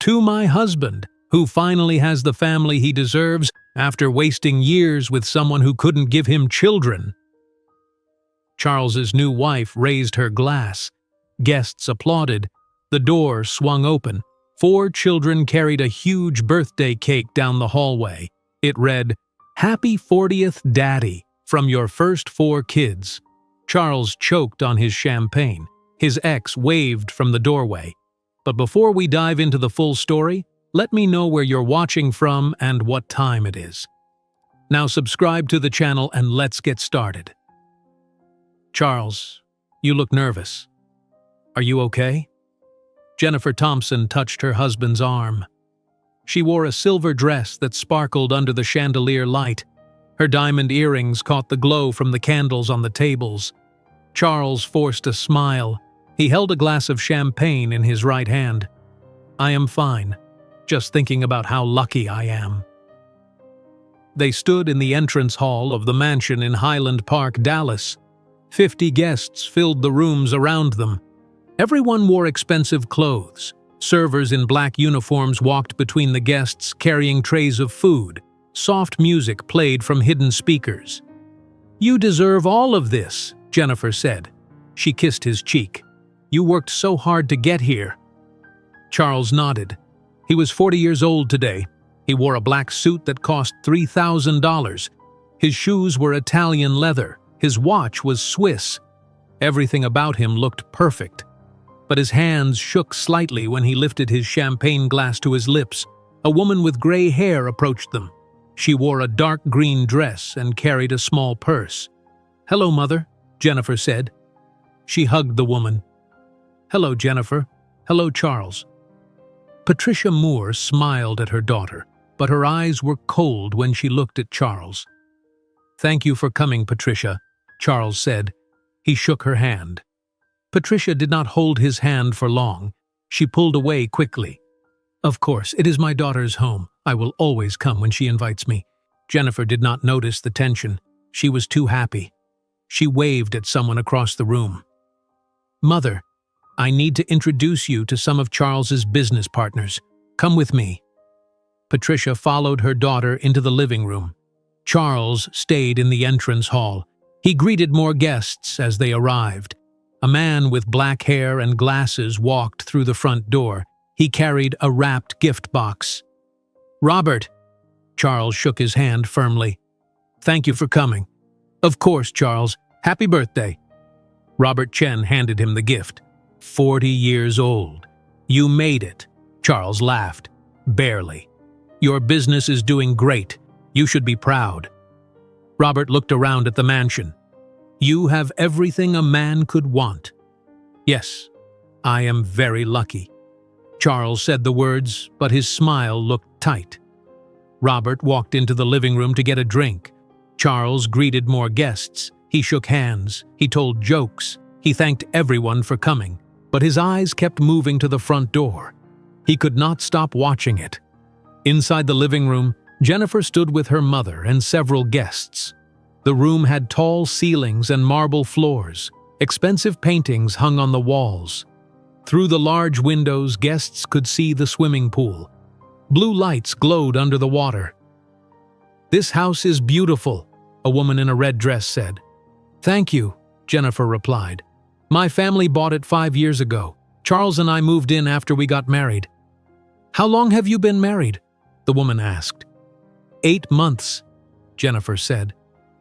To my husband, who finally has the family he deserves after wasting years with someone who couldn't give him children." Charles's new wife raised her glass. Guests applauded. The door swung open. 4 children carried a huge birthday cake down the hallway. It read, "Happy 40th, Daddy, from your first 4 kids." Charles choked on his champagne. His ex waved from the doorway. But before we dive into the full story, let me know where you're watching from and what time it is. Now subscribe to the channel and let's get started. "Charles, you look nervous. Are you okay?" Jennifer Thompson touched her husband's arm. She wore a silver dress that sparkled under the chandelier light. Her diamond earrings caught the glow from the candles on the tables. Charles forced a smile. He held a glass of champagne in his right hand. "I am fine, just thinking about how lucky I am." They stood in the entrance hall of the mansion in Highland Park, Dallas. 50 guests filled the rooms around them. Everyone wore expensive clothes. Servers in black uniforms walked between the guests carrying trays of food. Soft music played from hidden speakers. "You deserve all of this," Jennifer said. She kissed his cheek. "You worked so hard to get here." Charles nodded. He was 40 years old today. He wore a black suit that cost $3,000. His shoes were Italian leather. His watch was Swiss. Everything about him looked perfect. But his hands shook slightly when he lifted his champagne glass to his lips. A woman with gray hair approached them. She wore a dark green dress and carried a small purse. "Hello, Mother," Jennifer said. She hugged the woman. "Hello, Jennifer. Hello, Charles." Patricia Moore smiled at her daughter, but her eyes were cold when she looked at Charles. "Thank you for coming, Patricia," Charles said. He shook her hand. Patricia did not hold his hand for long. She pulled away quickly. "Of course, it is my daughter's home. I will always come when she invites me." Jennifer did not notice the tension. She was too happy. She waved at someone across the room. "Mother, I need to introduce you to some of Charles's business partners. Come with me." Patricia followed her daughter into the living room. Charles stayed in the entrance hall. He greeted more guests as they arrived. A man with black hair and glasses walked through the front door. He carried a wrapped gift box. "Robert," Charles shook his hand firmly. "Thank you for coming." "Of course, Charles. Happy birthday." Robert Chen handed him the gift. 40 years old. "You made it." Charles laughed. "Barely. Your business is doing great. You should be proud." Robert looked around at the mansion. "You have everything a man could want." "Yes, I am very lucky." Charles said the words, but his smile looked tight. Robert walked into the living room to get a drink. Charles greeted more guests. He shook hands. He told jokes. He thanked everyone for coming, but his eyes kept moving to the front door. He could not stop watching it. Inside the living room, Jennifer stood with her mother and several guests. The room had tall ceilings and marble floors. Expensive paintings hung on the walls. Through the large windows, guests could see the swimming pool. Blue lights glowed under the water. "This house is beautiful," a woman in a red dress said. "Thank you," Jennifer replied. "My family bought it 5 years ago. Charles and I moved in after we got married." "How long have you been married?" the woman asked. 8 months, Jennifer said.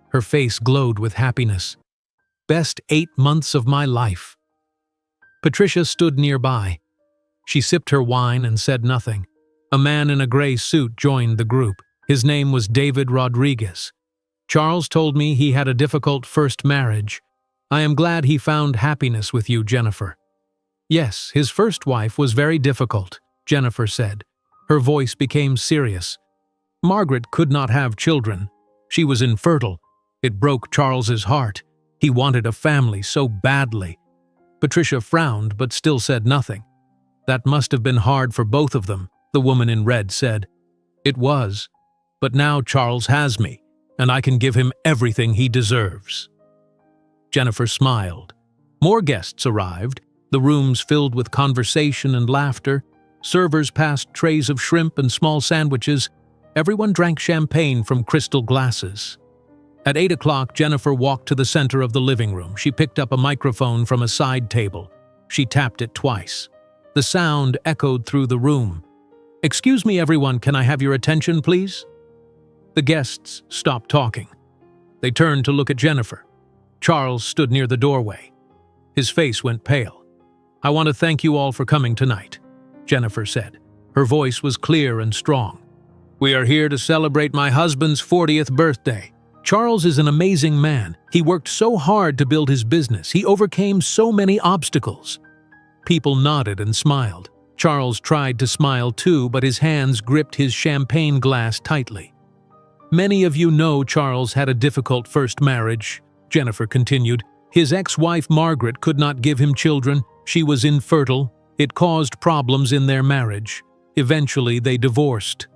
Her face glowed with happiness. "Best 8 months of my life." Patricia stood nearby. She sipped her wine and said nothing. A man in a gray suit joined the group. His name was David Rodriguez. "Charles told me he had a difficult first marriage. I am glad he found happiness with you, Jennifer." "Yes, his first wife was very difficult," Jennifer said. Her voice became serious. "Margaret could not have children. She was infertile. It broke Charles's heart. He wanted a family so badly." Patricia frowned but still said nothing. "That must have been hard for both of them," the woman in red said. "It was. But now Charles has me, and I can give him everything he deserves." Jennifer smiled. More guests arrived, the rooms filled with conversation and laughter. Servers passed trays of shrimp and small sandwiches. Everyone drank champagne from crystal glasses. At 8 o'clock, Jennifer walked to the center of the living room. She picked up a microphone from a side table. She tapped it twice. The sound echoed through the room. "Excuse me, everyone, can I have your attention, please?" The guests stopped talking. They turned to look at Jennifer. Charles stood near the doorway. His face went pale. "I want to thank you all for coming tonight," Jennifer said. Her voice was clear and strong. "We are here to celebrate my husband's 40th birthday. Charles is an amazing man. He worked so hard to build his business. He overcame so many obstacles." People nodded and smiled. Charles tried to smile too, but his hands gripped his champagne glass tightly. "Many of you know Charles had a difficult first marriage," Jennifer continued. "His ex-wife Margaret could not give him children. She was infertile. It caused problems in their marriage. Eventually, they divorced."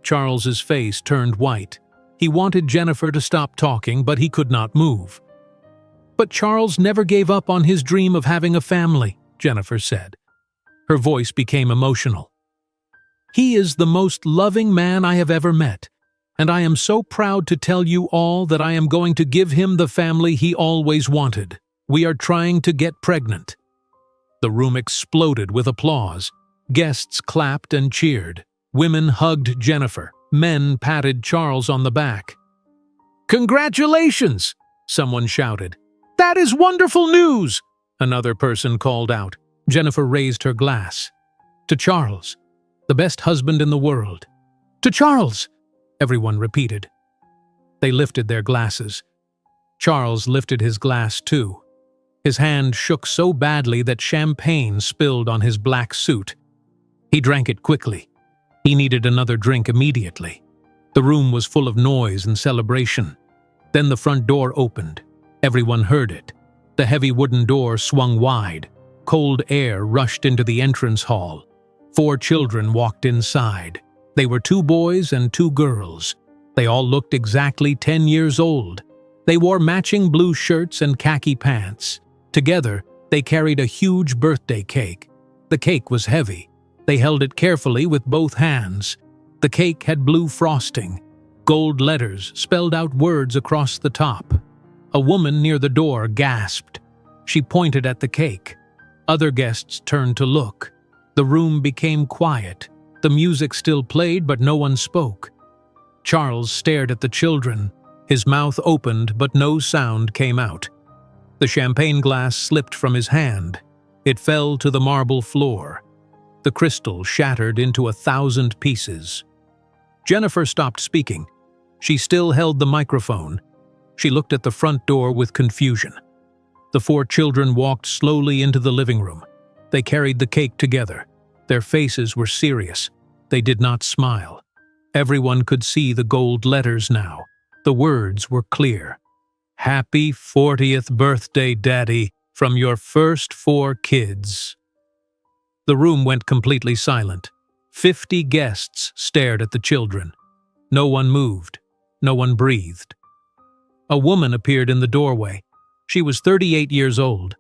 Charles's face turned white. He wanted Jennifer to stop talking, but he could not move. "But Charles never gave up on his dream of having a family," Jennifer said. Her voice became emotional. "He is the most loving man I have ever met, and I am so proud to tell you all that I am going to give him the family he always wanted. We are trying to get pregnant." The room exploded with applause. Guests clapped and cheered. Women hugged Jennifer. Men patted Charles on the back. "Congratulations!" someone shouted. "That is wonderful news!" another person called out. Jennifer raised her glass. "To Charles, the best husband in the world." "To Charles!" everyone repeated. They lifted their glasses. Charles lifted his glass too. His hand shook so badly that champagne spilled on his black suit. He drank it quickly. He needed another drink immediately. The room was full of noise and celebration. Then the front door opened. Everyone heard it. The heavy wooden door swung wide. Cold air rushed into the entrance hall. 4 children walked inside. They were 2 boys and 2 girls. They all looked exactly 10 years old. They wore matching blue shirts and khaki pants. Together, they carried a huge birthday cake. The cake was heavy. They held it carefully with both hands. The cake had blue frosting. Gold letters spelled out words across the top. A woman near the door gasped. She pointed at the cake. Other guests turned to look. The room became quiet. The music still played, but no one spoke. Charles stared at the children. His mouth opened, but no sound came out. The champagne glass slipped from his hand. It fell to the marble floor. The crystal shattered into 1,000 pieces. Jennifer stopped speaking. She still held the microphone. She looked at the front door with confusion. The 4 children walked slowly into the living room. They carried the cake together. Their faces were serious. They did not smile. Everyone could see the gold letters now. The words were clear. "Happy 40th birthday, Daddy, from your first 4 kids." The room went completely silent. 50 guests stared at the children. No one moved. No one breathed. A woman appeared in the doorway. She was 38 years old.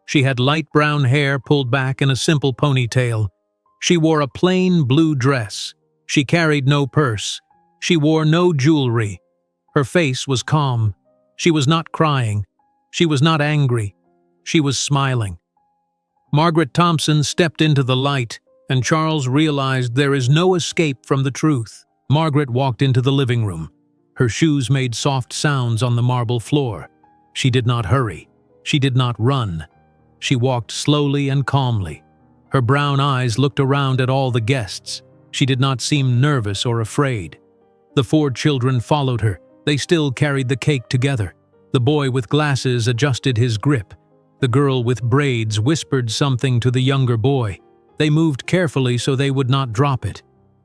She had light brown hair pulled back in a simple ponytail. She wore a plain blue dress. She carried no purse. She wore no jewelry. Her face was calm. She was not crying. She was not angry. She was smiling. Margaret Thompson stepped into the light, and Charles realized there is no escape from the truth. Margaret walked into the living room. Her shoes made soft sounds on the marble floor. She did not hurry. She did not run. She walked slowly and calmly. Her brown eyes looked around at all the guests. She did not seem nervous or afraid. The 4 children followed her. They still carried the cake together. The boy with glasses adjusted his grip. The girl with braids whispered something to the younger boy. They moved carefully so they would not drop it.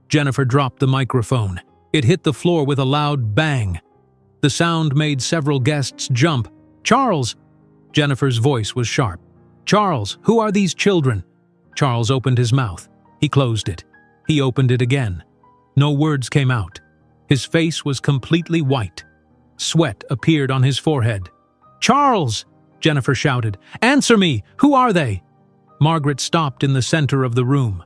Jennifer dropped the microphone. It hit the floor with a loud bang. The sound made several guests jump. "Charles!" Jennifer's voice was sharp. "Charles, who are these children?" Charles opened his mouth. He closed it. He opened it again. No words came out. His face was completely white. Sweat appeared on his forehead. "Charles!" Jennifer shouted. "Answer me! Who are they?" Margaret stopped in the center of the room.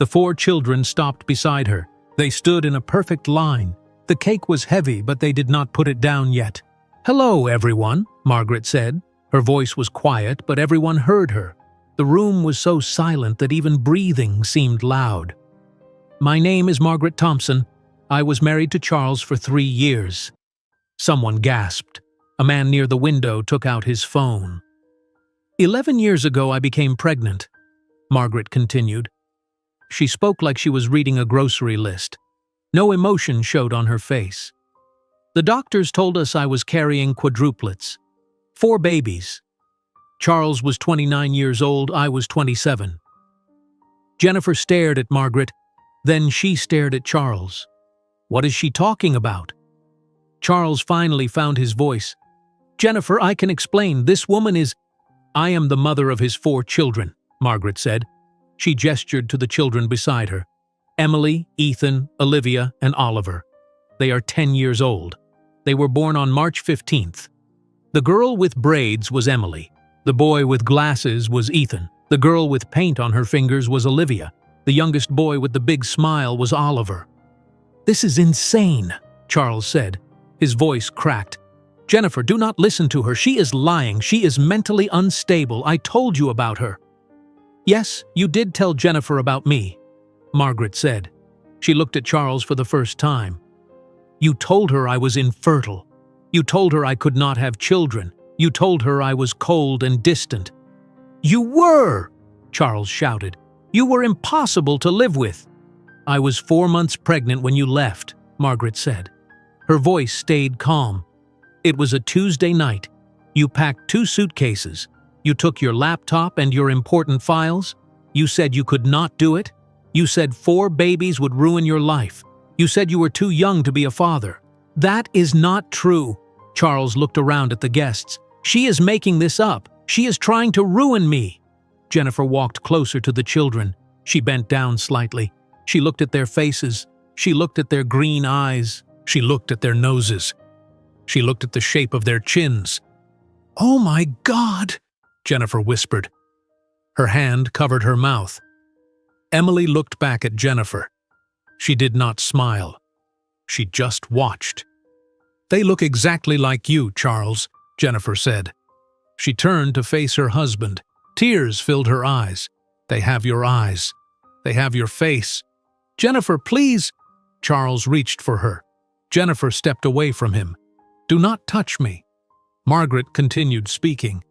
The 4 children stopped beside her. They stood in a perfect line. The cake was heavy, but they did not put it down yet. "Hello, everyone," Margaret said. Her voice was quiet, but everyone heard her. The room was so silent that even breathing seemed loud. "My name is Margaret Thompson. I was married to Charles for 3 years." Someone gasped. A man near the window took out his phone. 11 years ago I became pregnant," Margaret continued. She spoke like she was reading a grocery list. No emotion showed on her face. "The doctors told us I was carrying quadruplets. 4 babies. Charles was 29 years old, I was 27. Jennifer stared at Margaret, then she stared at Charles. "What is she talking about?" Charles finally found his voice. "Jennifer, I can explain. This woman is—" "I am the mother of his 4 children," Margaret said. She gestured to the children beside her. "Emily, Ethan, Olivia, and Oliver. They are 10 years old. They were born on March 15th. The girl with braids was Emily. The boy with glasses was Ethan. The girl with paint on her fingers was Olivia. The youngest boy with the big smile was Oliver." "This is insane," Charles said. His voice cracked. "Jennifer, do not listen to her. She is lying. She is mentally unstable. I told you about her." "Yes, you did tell Jennifer about me," Margaret said. She looked at Charles for the first time. "You told her I was infertile. You told her I could not have children. You told her I was cold and distant." "You were!" Charles shouted. "You were impossible to live with." "I was 4 months pregnant when you left," Margaret said. Her voice stayed calm. "It was a Tuesday night. You packed 2 suitcases. You took your laptop and your important files. You said you could not do it. You said 4 babies would ruin your life. You said you were too young to be a father." "That is not true." Charles looked around at the guests. "She is making this up. She is trying to ruin me." Jennifer walked closer to the children. She bent down slightly. She looked at their faces. She looked at their green eyes. She looked at their noses. She looked at the shape of their chins. "Oh my God!" Jennifer whispered. Her hand covered her mouth. Emily looked back at Jennifer. She did not smile. She just watched. "They look exactly like you, Charles," Jennifer said. She turned to face her husband. Tears filled her eyes. "They have your eyes. They have your face." "Jennifer, please!" Charles reached for her. Jennifer stepped away from him. "Do not touch me." Margaret continued speaking.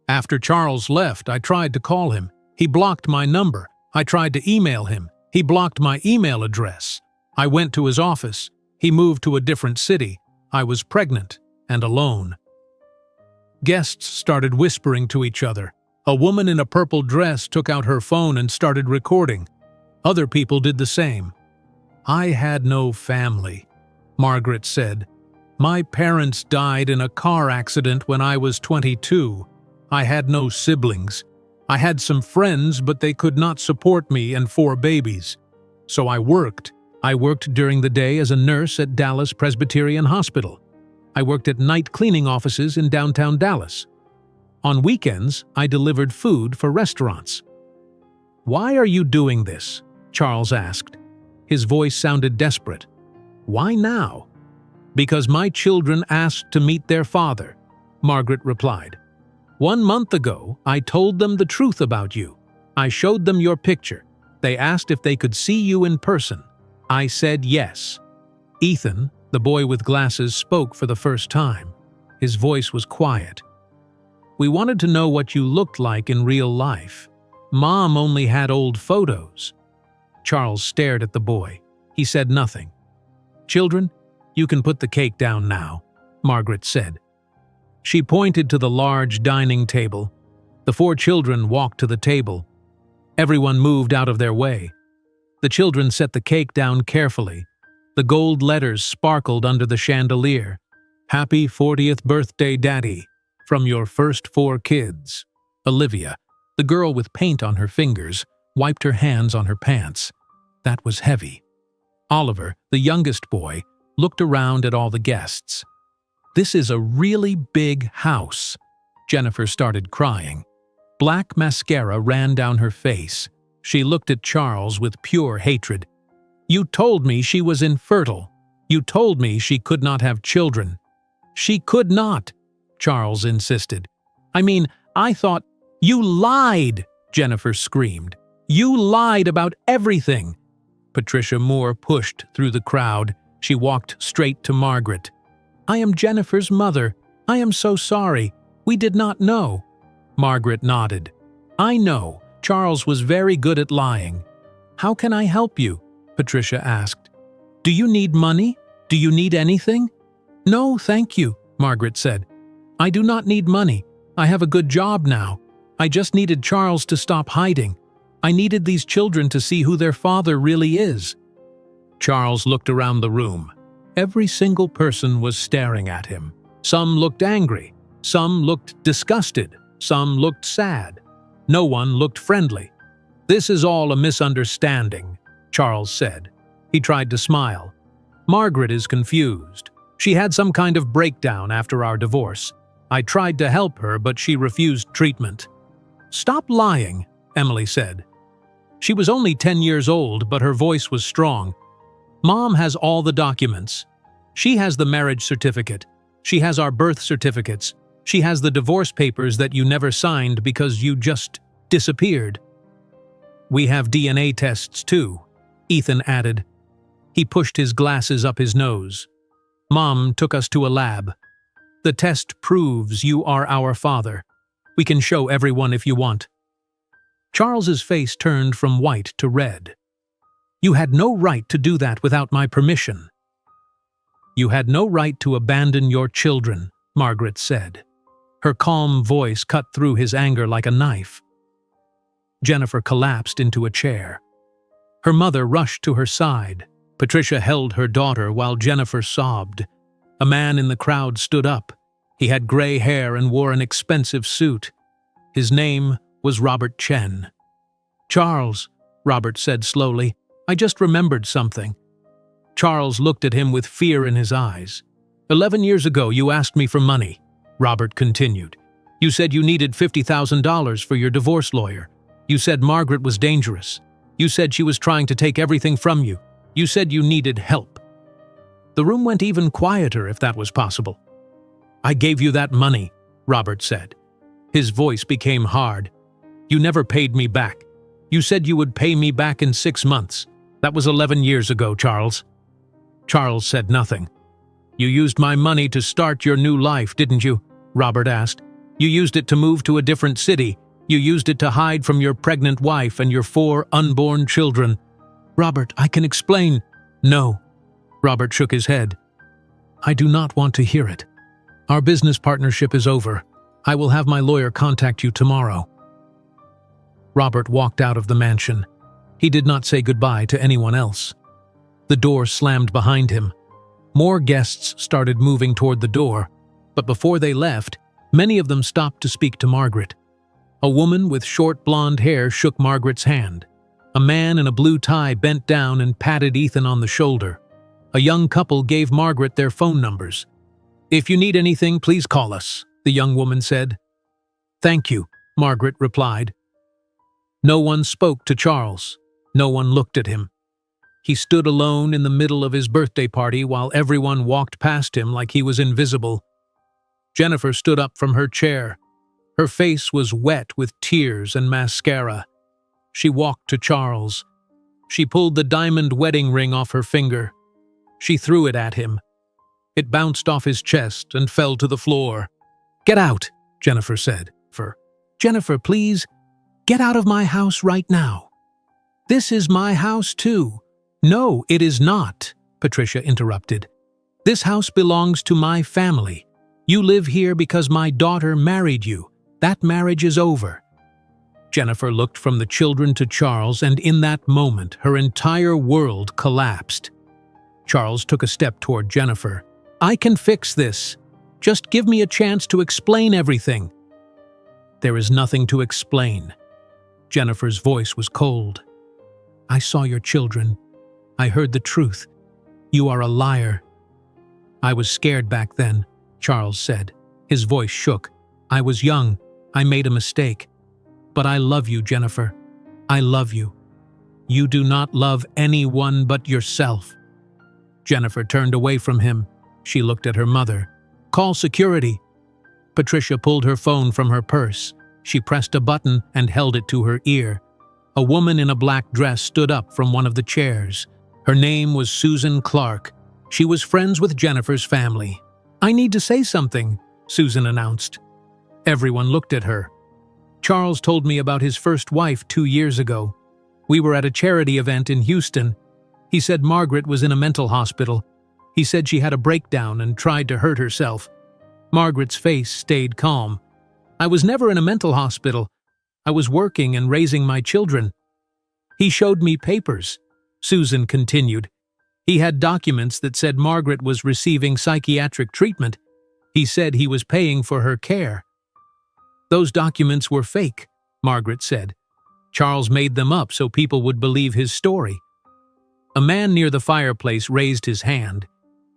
"After Charles left, I tried to call him. He blocked my number. I tried to email him. He blocked my email address. I went to his office. He moved to a different city. I was pregnant and alone." Guests started whispering to each other. A woman in a purple dress took out her phone and started recording. Other people did the same. "I had no family," Margaret said. "My parents died in a car accident when I was 22. I had no siblings. I had some friends, but they could not support me and 4 babies. So I worked. I worked during the day as a nurse at Dallas Presbyterian Hospital. I worked at night cleaning offices in downtown Dallas. On weekends, I delivered food for restaurants." "Why are you doing this?" Charles asked. His voice sounded desperate. "Why now?" "Because my children asked to meet their father," Margaret replied. 1 month ago, I told them the truth about you. I showed them your picture. They asked if they could see you in person. I said yes." Ethan, the boy with glasses, spoke for the first time. His voice was quiet. "We wanted to know what you looked like in real life. Mom only had old photos." Charles stared at the boy. He said nothing. "Children, you can put the cake down now," Margaret said. She pointed to the large dining table. The 4 children walked to the table. Everyone moved out of their way. The children set the cake down carefully. The gold letters sparkled under the chandelier. "Happy 40th birthday, Daddy, from your first 4 kids." Olivia, the girl with paint on her fingers, wiped her hands on her pants. That was heavy. Oliver, the youngest boy, looked around at all the guests. "This is a really big house." Jennifer started crying. Black mascara ran down her face. She looked at Charles with pure hatred. "You told me she was infertile. You told me she could not have children." "She could not," Charles insisted. I thought—" "You lied!" Jennifer screamed. "You lied about everything!" Patricia Moore pushed through the crowd. She walked straight to Margaret. "I am Jennifer's mother. I am so sorry. We did not know." Margaret nodded. "I know. Charles was very good at lying." "How can I help you?" Patricia asked. "Do you need money? Do you need anything?" "No, thank you," Margaret said. "I do not need money. I have a good job now. I just needed Charles to stop hiding. I needed these children to see who their father really is." Charles looked around the room. Every single person was staring at him. Some looked angry. Some looked disgusted. Some looked sad. No one looked friendly. "This is all a misunderstanding," Charles said. He tried to smile. "Margaret is confused. She had some kind of breakdown after our divorce. I tried to help her, but she refused treatment." "Stop lying," Emily said. She was only 10 years old, but her voice was strong. "Mom has all the documents. She has the marriage certificate. She has our birth certificates. She has the divorce papers that you never signed because you just disappeared." "We have DNA tests too," Ethan added. He pushed his glasses up his nose. "Mom took us to a lab. The test proves you are our father. We can show everyone if you want." Charles's face turned from white to red. "You had no right to do that without my permission." "You had no right to abandon your children," Margaret said. Her calm voice cut through his anger like a knife. Jennifer collapsed into a chair. Her mother rushed to her side. Patricia held her daughter while Jennifer sobbed. A man in the crowd stood up. He had gray hair and wore an expensive suit. His name was Robert Chen. "Charles," Robert said slowly, "I just remembered something." Charles looked at him with fear in his eyes. 11 years ago you asked me for money," Robert continued. "You said you needed $50,000 for your divorce lawyer. You said Margaret was dangerous. You said she was trying to take everything from you. You said you needed help." The room went even quieter if that was possible. "I gave you that money," Robert said. His voice became hard. "You never paid me back. You said you would pay me back in 6 months. That was 11 years ago, Charles." Charles said nothing. "You used my money to start your new life, didn't you?" Robert asked. "You used it to move to a different city. You used it to hide from your pregnant wife and your 4 unborn children." "Robert, I can explain." "No." Robert shook his head. "I do not want to hear it. Our business partnership is over. I will have my lawyer contact you tomorrow." Robert walked out of the mansion. He did not say goodbye to anyone else. The door slammed behind him. More guests started moving toward the door, but before they left, many of them stopped to speak to Margaret. A woman with short blonde hair shook Margaret's hand. A man in a blue tie bent down and patted Ethan on the shoulder. A young couple gave Margaret their phone numbers. "If you need anything, please call us," the young woman said. "Thank you," Margaret replied. No one spoke to Charles. No one looked at him. He stood alone in the middle of his birthday party while everyone walked past him like he was invisible. Jennifer stood up from her chair. Her face was wet with tears and mascara. She walked to Charles. She pulled the diamond wedding ring off her finger. She threw it at him. It bounced off his chest and fell to the floor. "Get out," Jennifer said. "Jennifer, please, get out of my house right now." "This is my house too." "No, it is not," Patricia interrupted. "This house belongs to my family. You live here because my daughter married you. That marriage is over." Jennifer looked from the children to Charles, and in that moment, her entire world collapsed. Charles took a step toward Jennifer. "I can fix this. Just give me a chance to explain everything." "There is nothing to explain." Jennifer's voice was cold. "I saw your children. I heard the truth. You are a liar." "I was scared back then," Charles said. His voice shook. "I was young. I made a mistake. But I love you, Jennifer. I love you." You do not love anyone but yourself." Jennifer turned away from him. She looked at her mother. "Call security." Patricia pulled her phone from her purse. She pressed a button and held it to her ear. A woman in a black dress stood up from one of the chairs. Her name was Susan Clark. She was friends with Jennifer's family. "I need to say something," Susan announced. Everyone looked at her. "Charles told me about his first wife 2 years ago. We were at a charity event in Houston. He said Margaret was in a mental hospital. He said she had a breakdown and tried to hurt herself." Margaret's face stayed calm. "I was never in a mental hospital. I was working and raising my children." "He showed me papers," Susan continued. "He had documents that said Margaret was receiving psychiatric treatment. He said he was paying for her care." "Those documents were fake," Margaret said. "Charles made them up so people would believe his story." A man near the fireplace raised his hand.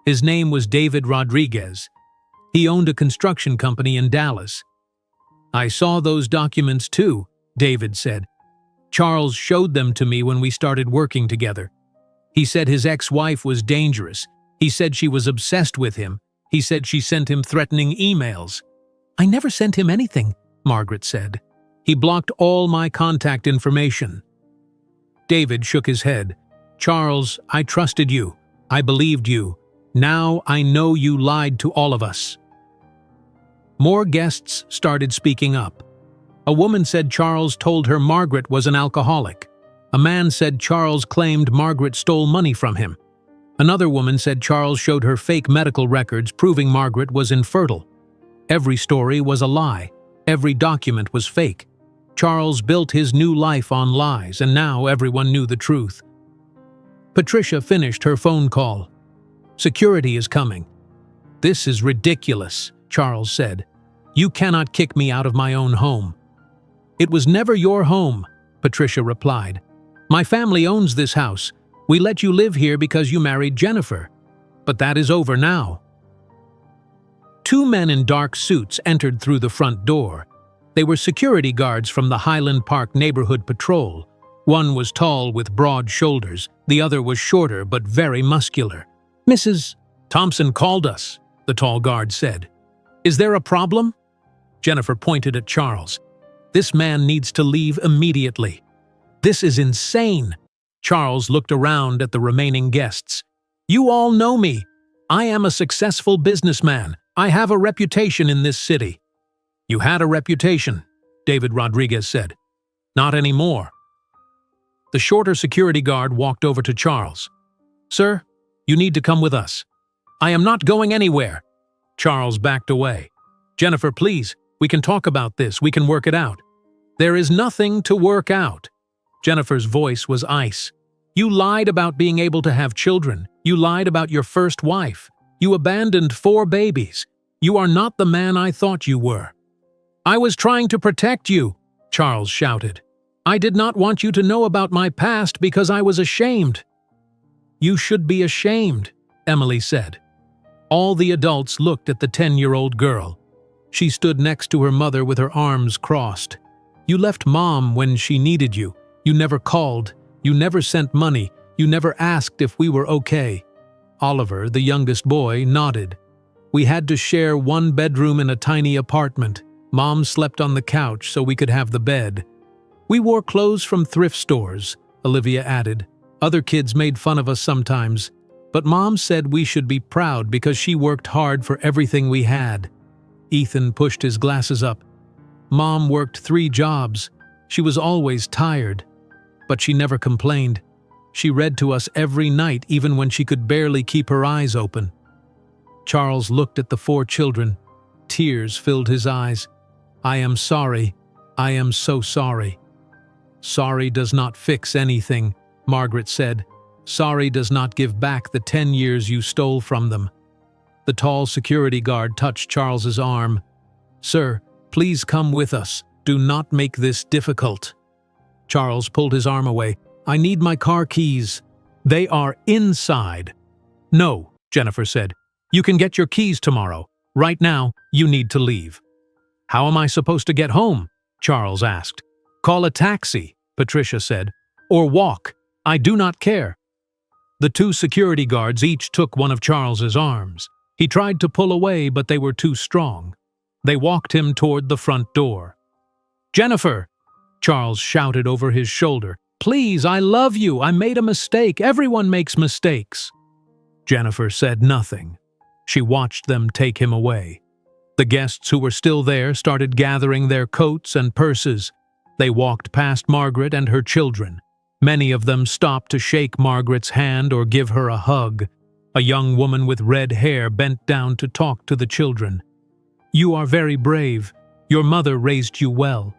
His name was David Rodriguez. He owned a construction company in Dallas. "I saw those documents too," David said. "Charles showed them to me when we started working together. He said his ex-wife was dangerous. He said she was obsessed with him. He said she sent him threatening emails." "I never sent him anything," Margaret said. "He blocked all my contact information." David shook his head. "Charles, I trusted you. I believed you. Now I know you lied to all of us." More guests started speaking up. A woman said Charles told her Margaret was an alcoholic. A man said Charles claimed Margaret stole money from him. Another woman said Charles showed her fake medical records proving Margaret was infertile. Every story was a lie. Every document was fake. Charles built his new life on lies, and now everyone knew the truth. Patricia finished her phone call. "Security is coming." "This is ridiculous," Charles said. "You cannot kick me out of my own home." "It was never your home," Patricia replied. "My family owns this house. We let you live here because you married Jennifer. But that is over now." 2 men in dark suits entered through the front door. They were security guards from the Highland Park Neighborhood Patrol. One was tall with broad shoulders. The other was shorter but very muscular. "Mrs. Thompson called us," the tall guard said. "Is there a problem?" Jennifer pointed at Charles. "This man needs to leave immediately." "This is insane." Charles looked around at the remaining guests. "You all know me. I am a successful businessman. I have a reputation in this city." "You had a reputation," David Rodriguez said. "Not anymore." The shorter security guard walked over to Charles. "Sir, you need to come with us." "I am not going anywhere." Charles backed away. "Jennifer, please, we can talk about this. We can work it out." "There is nothing to work out." Jennifer's voice was ice. "You lied about being able to have children. You lied about your first wife. You abandoned 4 babies. You are not the man I thought you were." "I was trying to protect you," Charles shouted. "I did not want you to know about my past because I was ashamed." "You should be ashamed," Emily said. All the adults looked at the 10-year-old girl. She stood next to her mother with her arms crossed. "You left Mom when she needed you. You never called. You never sent money. You never asked if we were okay." Oliver, the youngest boy, nodded. "We had to share 1 bedroom in a tiny apartment. Mom slept on the couch so we could have the bed. We wore clothes from thrift stores," Olivia added. "Other kids made fun of us sometimes. But Mom said we should be proud because she worked hard for everything we had." Ethan pushed his glasses up. "Mom worked 3 jobs. She was always tired. But she never complained. She read to us every night even when she could barely keep her eyes open." Charles looked at the 4 children. Tears filled his eyes. "I am sorry. I am so sorry." "Sorry does not fix anything," Margaret said. "Sorry does not give back the 10 years you stole from them." The tall security guard touched Charles's arm. "Sir, please come with us. Do not make this difficult." Charles pulled his arm away. "I need my car keys." "They are inside." "No," Jennifer said. "You can get your keys tomorrow. Right now, you need to leave." "How am I supposed to get home?" Charles asked. "Call a taxi," Patricia said. "Or walk. I do not care." The two security guards each took one of Charles's arms. He tried to pull away, but they were too strong. They walked him toward the front door. "Jennifer!" Charles shouted over his shoulder. "Please, I love you. I made a mistake. Everyone makes mistakes." Jennifer said nothing. She watched them take him away. The guests who were still there started gathering their coats and purses. They walked past Margaret and her children. Many of them stopped to shake Margaret's hand or give her a hug. A young woman with red hair bent down to talk to the children. "You are very brave. Your mother raised you well."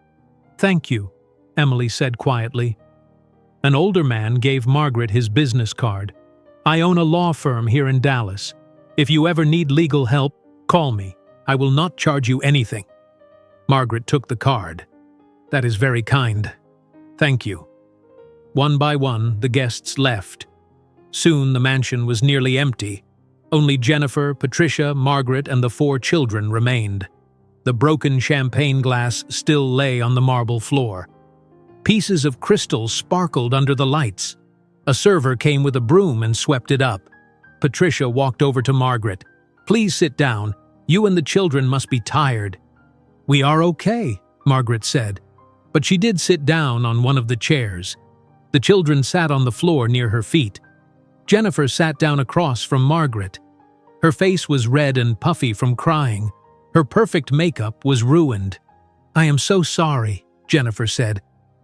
"Thank you," Emily said quietly. An older man gave Margaret his business card. "I own a law firm here in Dallas. If you ever need legal help, call me. I will not charge you anything." Margaret took the card. "That is very kind. Thank you." One by one, the guests left. Soon the mansion was nearly empty. Only Jennifer, Patricia, Margaret, and the 4 children remained. The broken champagne glass still lay on the marble floor. Pieces of crystal sparkled under the lights. A server came with a broom and swept it up. Patricia walked over to Margaret. "Please sit down. You and the children must be tired." "We are okay," Margaret said. But she did sit down on one of the chairs. The children sat on the floor near her feet. Jennifer sat down across from Margaret. Her face was red and puffy from crying. Her perfect makeup was ruined. "I am so sorry," Jennifer said.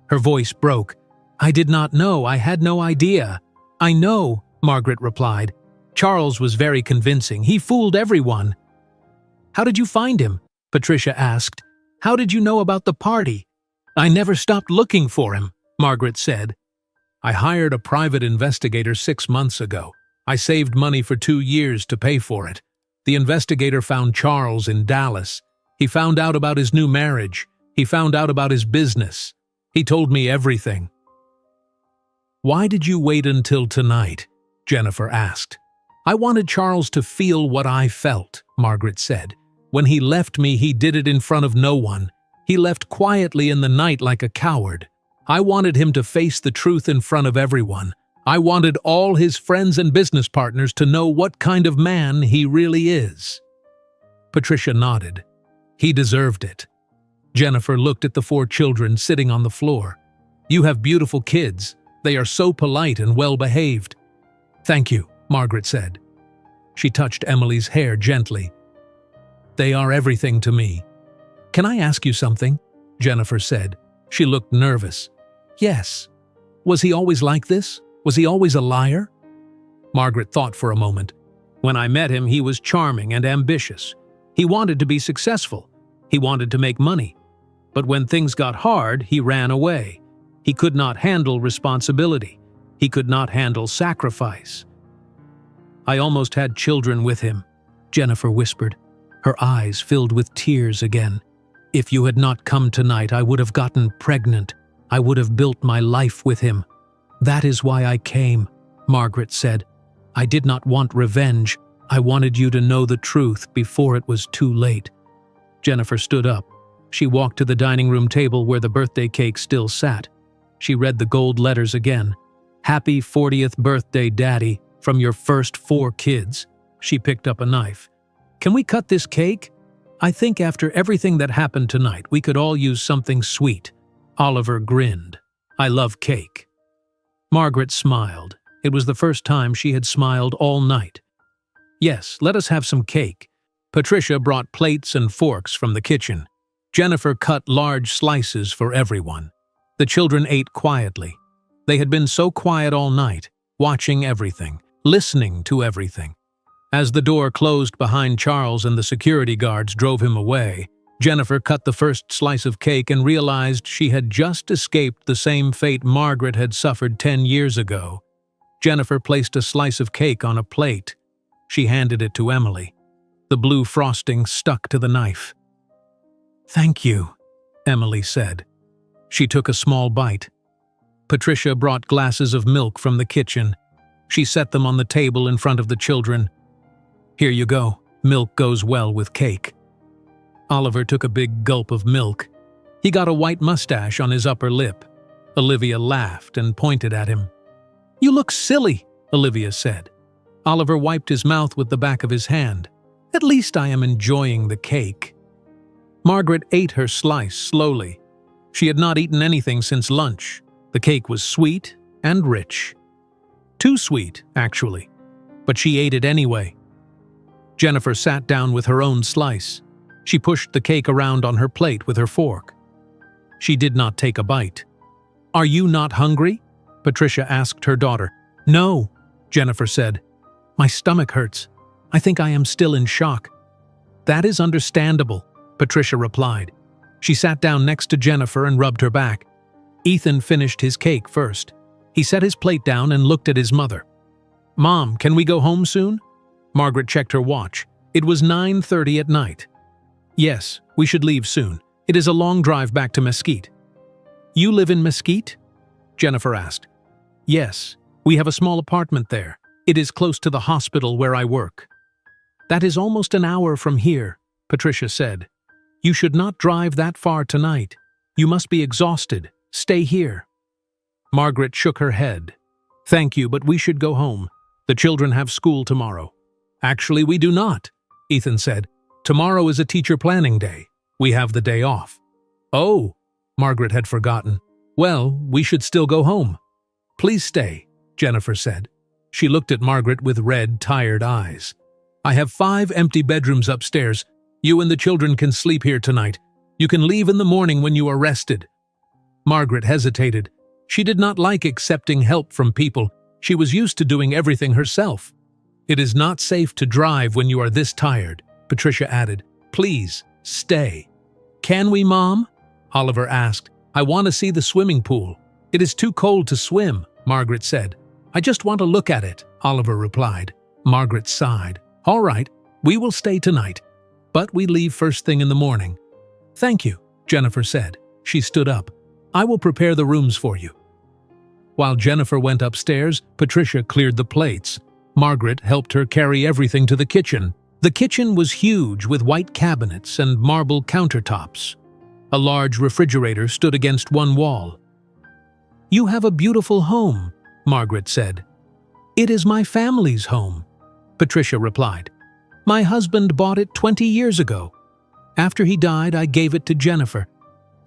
Her voice broke. "I did not know. I had no idea." "I know," Margaret replied. "Charles was very convincing. He fooled everyone." "How did you find him?" Patricia asked. "How did you know about the party?" "I never stopped looking for him," Margaret said. "I hired a private investigator 6 months ago. I saved money for 2 years to pay for it. The investigator found Charles in Dallas. He found out about his new marriage. He found out about his business. He told me everything." "Why did you wait until tonight?" Jennifer asked. "I wanted Charles to feel what I felt," Margaret said. "When he left me, he did it in front of no one. He left quietly in the night like a coward. I wanted him to face the truth in front of everyone. I wanted all his friends and business partners to know what kind of man he really is." Patricia nodded. "He deserved it." Jennifer looked at the 4 children sitting on the floor. "You have beautiful kids. They are so polite and well-behaved." "Thank you," Margaret said. She touched Emily's hair gently. "They are everything to me." "Can I ask you something?" Jennifer said. She looked nervous. "Yes. Was he always like this? Was he always a liar?" Margaret thought for a moment. "When I met him, he was charming and ambitious. He wanted to be successful. He wanted to make money. But when things got hard, he ran away. He could not handle responsibility. He could not handle sacrifice. I almost had children with him," Jennifer whispered. Her eyes filled with tears again. "If you had not come tonight, I would have gotten pregnant. I would have built my life with him." "That is why I came," Margaret said. "I did not want revenge. I wanted you to know the truth before it was too late." Jennifer stood up. She walked to the dining room table where the birthday cake still sat. She read the gold letters again. "Happy 40th birthday, Daddy, from your first 4 kids." She picked up a knife. "Can we cut this cake? I think after everything that happened tonight, we could all use something sweet." Oliver grinned. "I love cake." Margaret smiled. It was the first time she had smiled all night. "Yes, let us have some cake." Patricia brought plates and forks from the kitchen. Jennifer cut large slices for everyone. The children ate quietly. They had been so quiet all night, watching everything, listening to everything. As the door closed behind Charles and the security guards drove him away, Jennifer cut the first slice of cake and realized she had just escaped the same fate Margaret had suffered 10 years ago. Jennifer placed a slice of cake on a plate. She handed it to Emily. The blue frosting stuck to the knife. "Thank you," Emily said. She took a small bite. Patricia brought glasses of milk from the kitchen. She set them on the table in front of the children. "Here you go. Milk goes well with cake." Oliver took a big gulp of milk. He got a white mustache on his upper lip. Olivia laughed and pointed at him. "You look silly," Olivia said. Oliver wiped his mouth with the back of his hand. "At least I am enjoying the cake." Margaret ate her slice slowly. She had not eaten anything since lunch. The cake was sweet and rich. Too sweet, actually, but she ate it anyway. Jennifer sat down with her own slice. She pushed the cake around on her plate with her fork. She did not take a bite. "Are you not hungry?" Patricia asked her daughter. "No," Jennifer said. "My stomach hurts. I think I am still in shock." "That is understandable," Patricia replied. She sat down next to Jennifer and rubbed her back. Ethan finished his cake first. He set his plate down and looked at his mother. "Mom, can we go home soon?" Margaret checked her watch. It was 9:30 at night. "Yes, we should leave soon. It is a long drive back to Mesquite." "You live in Mesquite?" Jennifer asked. "Yes, we have a small apartment there. It is close to the hospital where I work." "That is almost an hour from here," Patricia said. "You should not drive that far tonight. You must be exhausted. Stay here." Margaret shook her head. "Thank you, but we should go home. The children have school tomorrow." "Actually, we do not," Ethan said. "Tomorrow is a teacher planning day. We have the day off." "Oh," Margaret had forgotten. "Well, we should still go home." "Please stay," Jennifer said. She looked at Margaret with red, tired eyes. "I have 5 empty bedrooms upstairs. You and the children can sleep here tonight. You can leave in the morning when you are rested." Margaret hesitated. She did not like accepting help from people. She was used to doing everything herself. "It is not safe to drive when you are this tired," Patricia added. "Please, stay." "Can we, Mom?" Oliver asked. "I want to see the swimming pool." "It is too cold to swim," Margaret said. "I just want to look at it," Oliver replied. Margaret sighed. "All right, we will stay tonight, but we leave first thing in the morning." "Thank you," Jennifer said. She stood up. "I will prepare the rooms for you." While Jennifer went upstairs, Patricia cleared the plates. Margaret helped her carry everything to the kitchen. The kitchen was huge with white cabinets and marble countertops. A large refrigerator stood against one wall. "You have a beautiful home," Margaret said. "It is my family's home," Patricia replied. "My husband bought it 20 years ago. After he died, I gave it to Jennifer.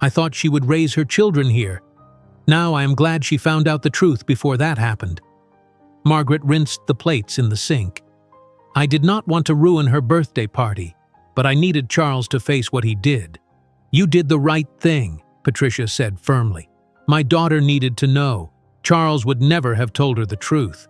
I thought she would raise her children here. Now I am glad she found out the truth before that happened." Margaret rinsed the plates in the sink. "I did not want to ruin her birthday party, but I needed Charles to face what he did." "You did the right thing," Patricia said firmly. "My daughter needed to know. Charles would never have told her the truth."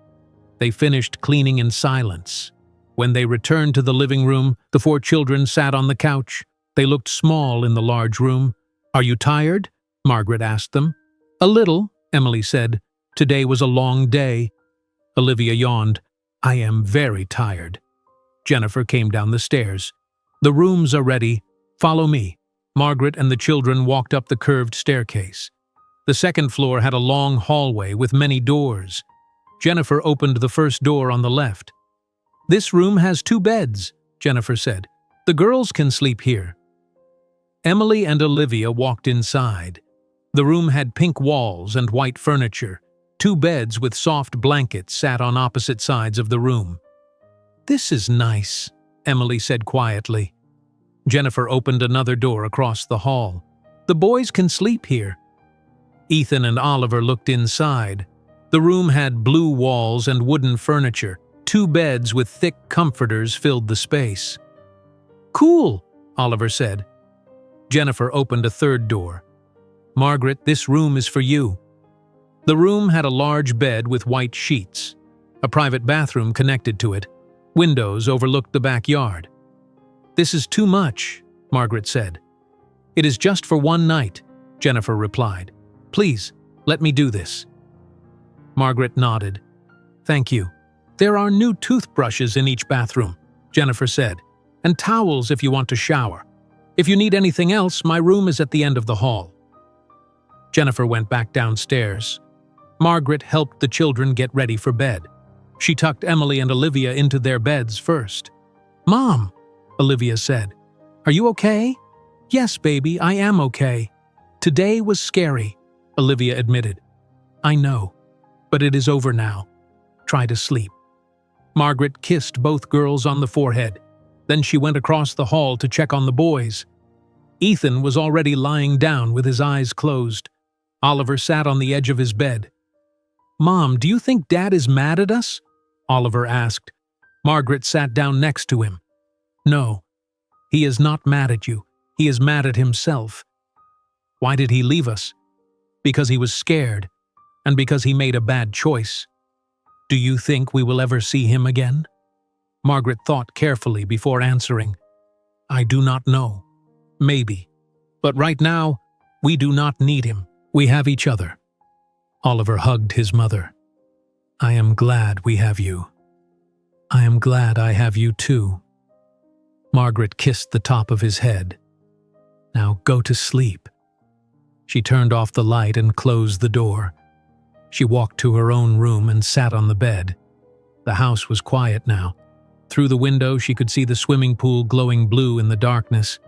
They finished cleaning in silence. When they returned to the living room, the 4 children sat on the couch. They looked small in the large room. "Are you tired?" Margaret asked them. "A little," Emily said. "Today was a long day." Olivia yawned. "I am very tired." Jennifer came down the stairs. "The rooms are ready. Follow me." Margaret and the children walked up the curved staircase. The second floor had a long hallway with many doors. Jennifer opened the first door on the left. "This room has 2 beds," Jennifer said. "The girls can sleep here." Emily and Olivia walked inside. The room had pink walls and white furniture. 2 beds with soft blankets sat on opposite sides of the room. "This is nice," Emily said quietly. Jennifer opened another door across the hall. "The boys can sleep here." Ethan and Oliver looked inside. The room had blue walls and wooden furniture. 2 beds with thick comforters filled the space. "Cool," Oliver said. Jennifer opened a third door. "Margaret, this room is for you." The room had a large bed with white sheets. A private bathroom connected to it. Windows overlooked the backyard. "This is too much," Margaret said. "It is just for one night," Jennifer replied. "Please, let me do this." Margaret nodded. "Thank you. There are new toothbrushes in each bathroom," Jennifer said, "and towels if you want to shower. If you need anything else, my room is at the end of the hall." Jennifer went back downstairs. Margaret helped the children get ready for bed. She tucked Emily and Olivia into their beds first. "Mom," Olivia said, "are you okay?" "Yes, baby, I am okay." "Today was scary," Olivia admitted. "I know." But it is over now. Try to sleep." Margaret kissed both girls on the forehead. Then she went across the hall to check on the boys. Ethan was already lying down with his eyes closed. Oliver sat on the edge of his bed. "Mom, do you think Dad is mad at us?" Oliver asked. Margaret sat down next to him. "No, he is not mad at you. He is mad at himself. Why did he leave us? Because he was scared, and because he made a bad choice. Do you think we will ever see him again?" Margaret thought carefully before answering. "I do not know. Maybe. But right now, we do not need him. We have each other." Oliver hugged his mother. "I am glad we have you. I am glad I have you too." Margaret kissed the top of his head. "Now go to sleep." She turned off the light and closed the door. She walked to her own room and sat on the bed. The house was quiet now. Through the window, she could see the swimming pool glowing blue in the darkness.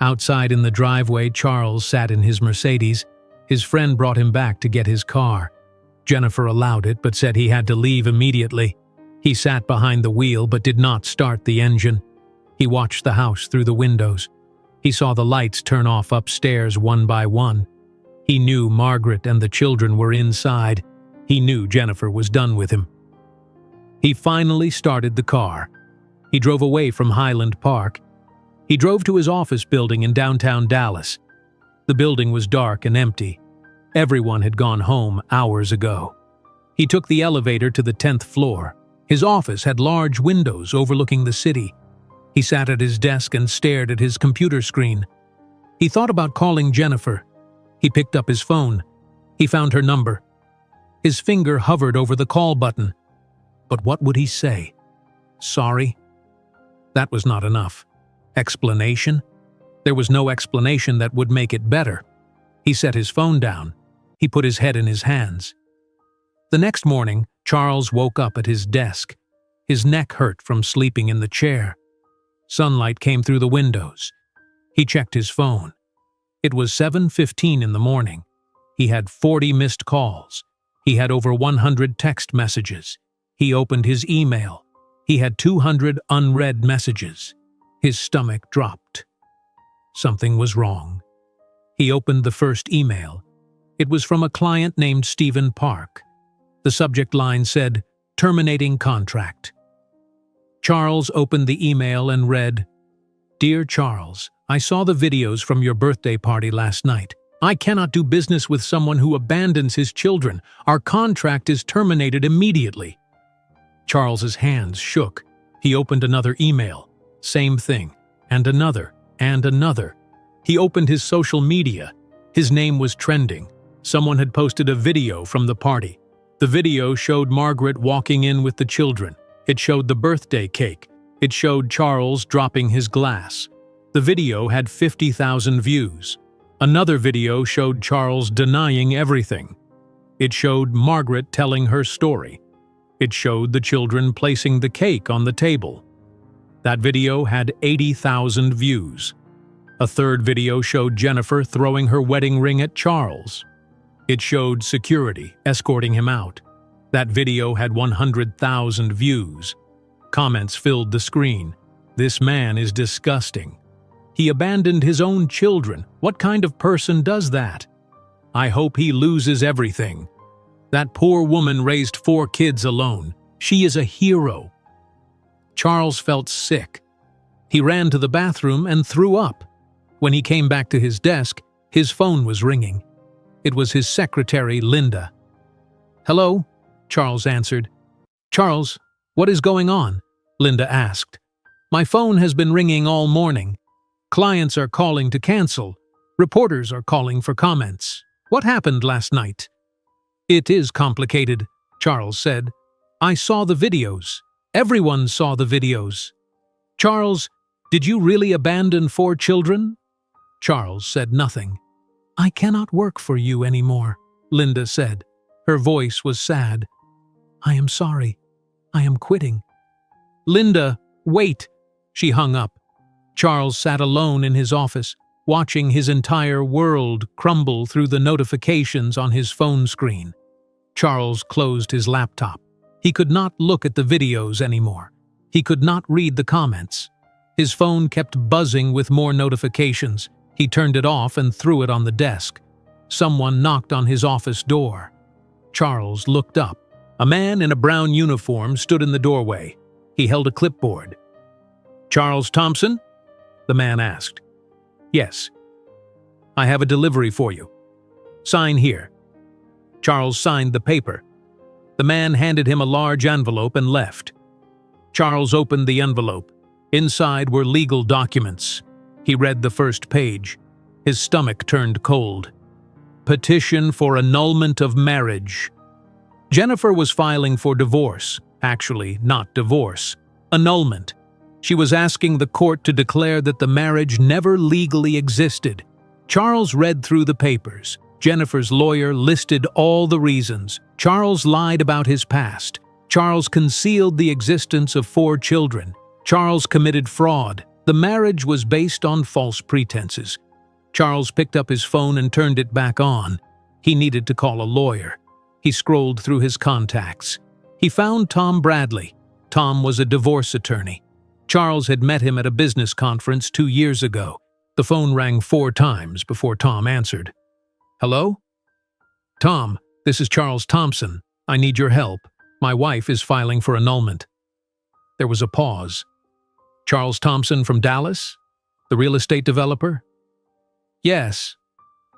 Outside in the driveway, Charles sat in his Mercedes. His friend brought him back to get his car. Jennifer allowed it, but said he had to leave immediately. He sat behind the wheel but did not start the engine. He watched the house through the windows. He saw the lights turn off upstairs one by one. He knew Margaret and the children were inside. He knew Jennifer was done with him. He finally started the car. He drove away from Highland Park. He drove to his office building in downtown Dallas. The building was dark and empty. Everyone had gone home hours ago. He took the elevator to the 10th floor. His office had large windows overlooking the city. He sat at his desk and stared at his computer screen. He thought about calling Jennifer. He picked up his phone. He found her number. His finger hovered over the call button. But what would he say? Sorry? That was not enough. Explanation? There was no explanation that would make it better. He set his phone down. He put his head in his hands. The next morning, Charles woke up at his desk. His neck hurt from sleeping in the chair. Sunlight came through the windows. He checked his phone. It was 7:15 in the morning. He had 40 missed calls. He had over 100 text messages. He opened his email. He had 200 unread messages. His stomach dropped. Something was wrong. He opened the first email. It was from a client named Stephen Park. The subject line said, "Terminating contract." Charles opened the email and read, "Dear Charles, I saw the videos from your birthday party last night. I cannot do business with someone who abandons his children. Our contract is terminated immediately." Charles's hands shook. He opened another email. Same thing. And another. And another. He opened his social media. His name was trending. Someone had posted a video from the party. The video showed Margaret walking in with the children. It showed the birthday cake. It showed Charles dropping his glass. The video had 50,000 views. Another video showed Charles denying everything. It showed Margaret telling her story. It showed the children placing the cake on the table. That video had 80,000 views. A third video showed Jennifer throwing her wedding ring at Charles. It showed security escorting him out. That video had 100,000 views. Comments filled the screen. "This man is disgusting. He abandoned his own children. What kind of person does that? I hope he loses everything. That poor woman raised 4 kids alone. She is a hero." Charles felt sick. He ran to the bathroom and threw up. When he came back to his desk, his phone was ringing. It was his secretary, Linda. "Hello?" Charles answered. "Charles, what is going on?" Linda asked. "My phone has been ringing all morning. Clients are calling to cancel. Reporters are calling for comments. What happened last night?" "It is complicated," Charles said. "I saw the videos. Everyone saw the videos." "Charles, did you really abandon 4 children?" Charles said nothing. "I cannot work for you anymore," Linda said. Her voice was sad. "I am sorry. I am quitting." "Linda, wait!" She hung up. Charles sat alone in his office, watching his entire world crumble through the notifications on his phone screen. Charles closed his laptop. He could not look at the videos anymore. He could not read the comments. His phone kept buzzing with more notifications. He turned it off and threw it on the desk. Someone knocked on his office door. Charles looked up. A man in a brown uniform stood in the doorway. He held a clipboard. "Charles Thompson?" the man asked. "Yes." "I have a delivery for you. Sign here." Charles signed the paper. The man handed him a large envelope and left. Charles opened the envelope. Inside were legal documents. He read the first page. His stomach turned cold. Petition for annulment of marriage. Jennifer was filing for divorce. Actually, not divorce. Annulment. She was asking the court to declare that the marriage never legally existed. Charles read through the papers. Jennifer's lawyer listed all the reasons. Charles lied about his past. Charles concealed the existence of 4 children. Charles committed fraud. The marriage was based on false pretenses. Charles picked up his phone and turned it back on. He needed to call a lawyer. He scrolled through his contacts. He found Tom Bradley. Tom was a divorce attorney. Charles had met him at a business conference 2 years ago. The phone rang 4 times before Tom answered. "Hello? Tom, this is Charles Thompson. I need your help. My wife is filing for annulment." There was a pause. "Charles Thompson from Dallas? The real estate developer?" "Yes."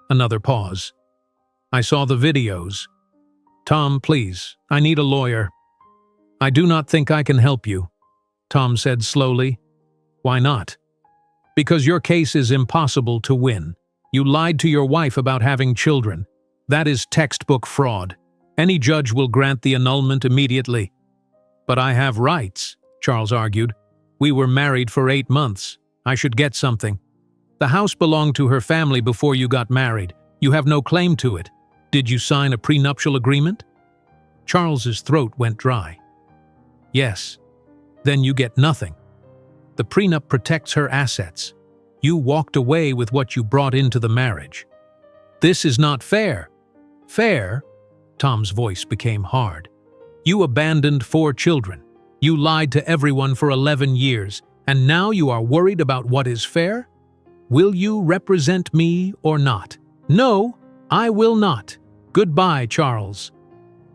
Another pause. "I saw the videos. Tom, please, I need a lawyer." "I do not think I can help you," Tom said slowly. "Why not?" "Because your case is impossible to win. You lied to your wife about having children. That is textbook fraud. Any judge will grant the annulment immediately." "But I have rights," Charles argued. "We were married for 8 months. I should get something. The house belonged to her family before you got married. You have no claim to it. Did you sign a prenuptial agreement?" Charles's throat went dry. "Yes." "Then you get nothing. The prenup protects her assets. You walked away with what you brought into the marriage." "This is not fair." "Fair?" Tom's voice became hard. "You abandoned 4 children. You lied to everyone for 11 years, and now you are worried about what is fair? Will you represent me or not?" "No, I will not. Goodbye, Charles."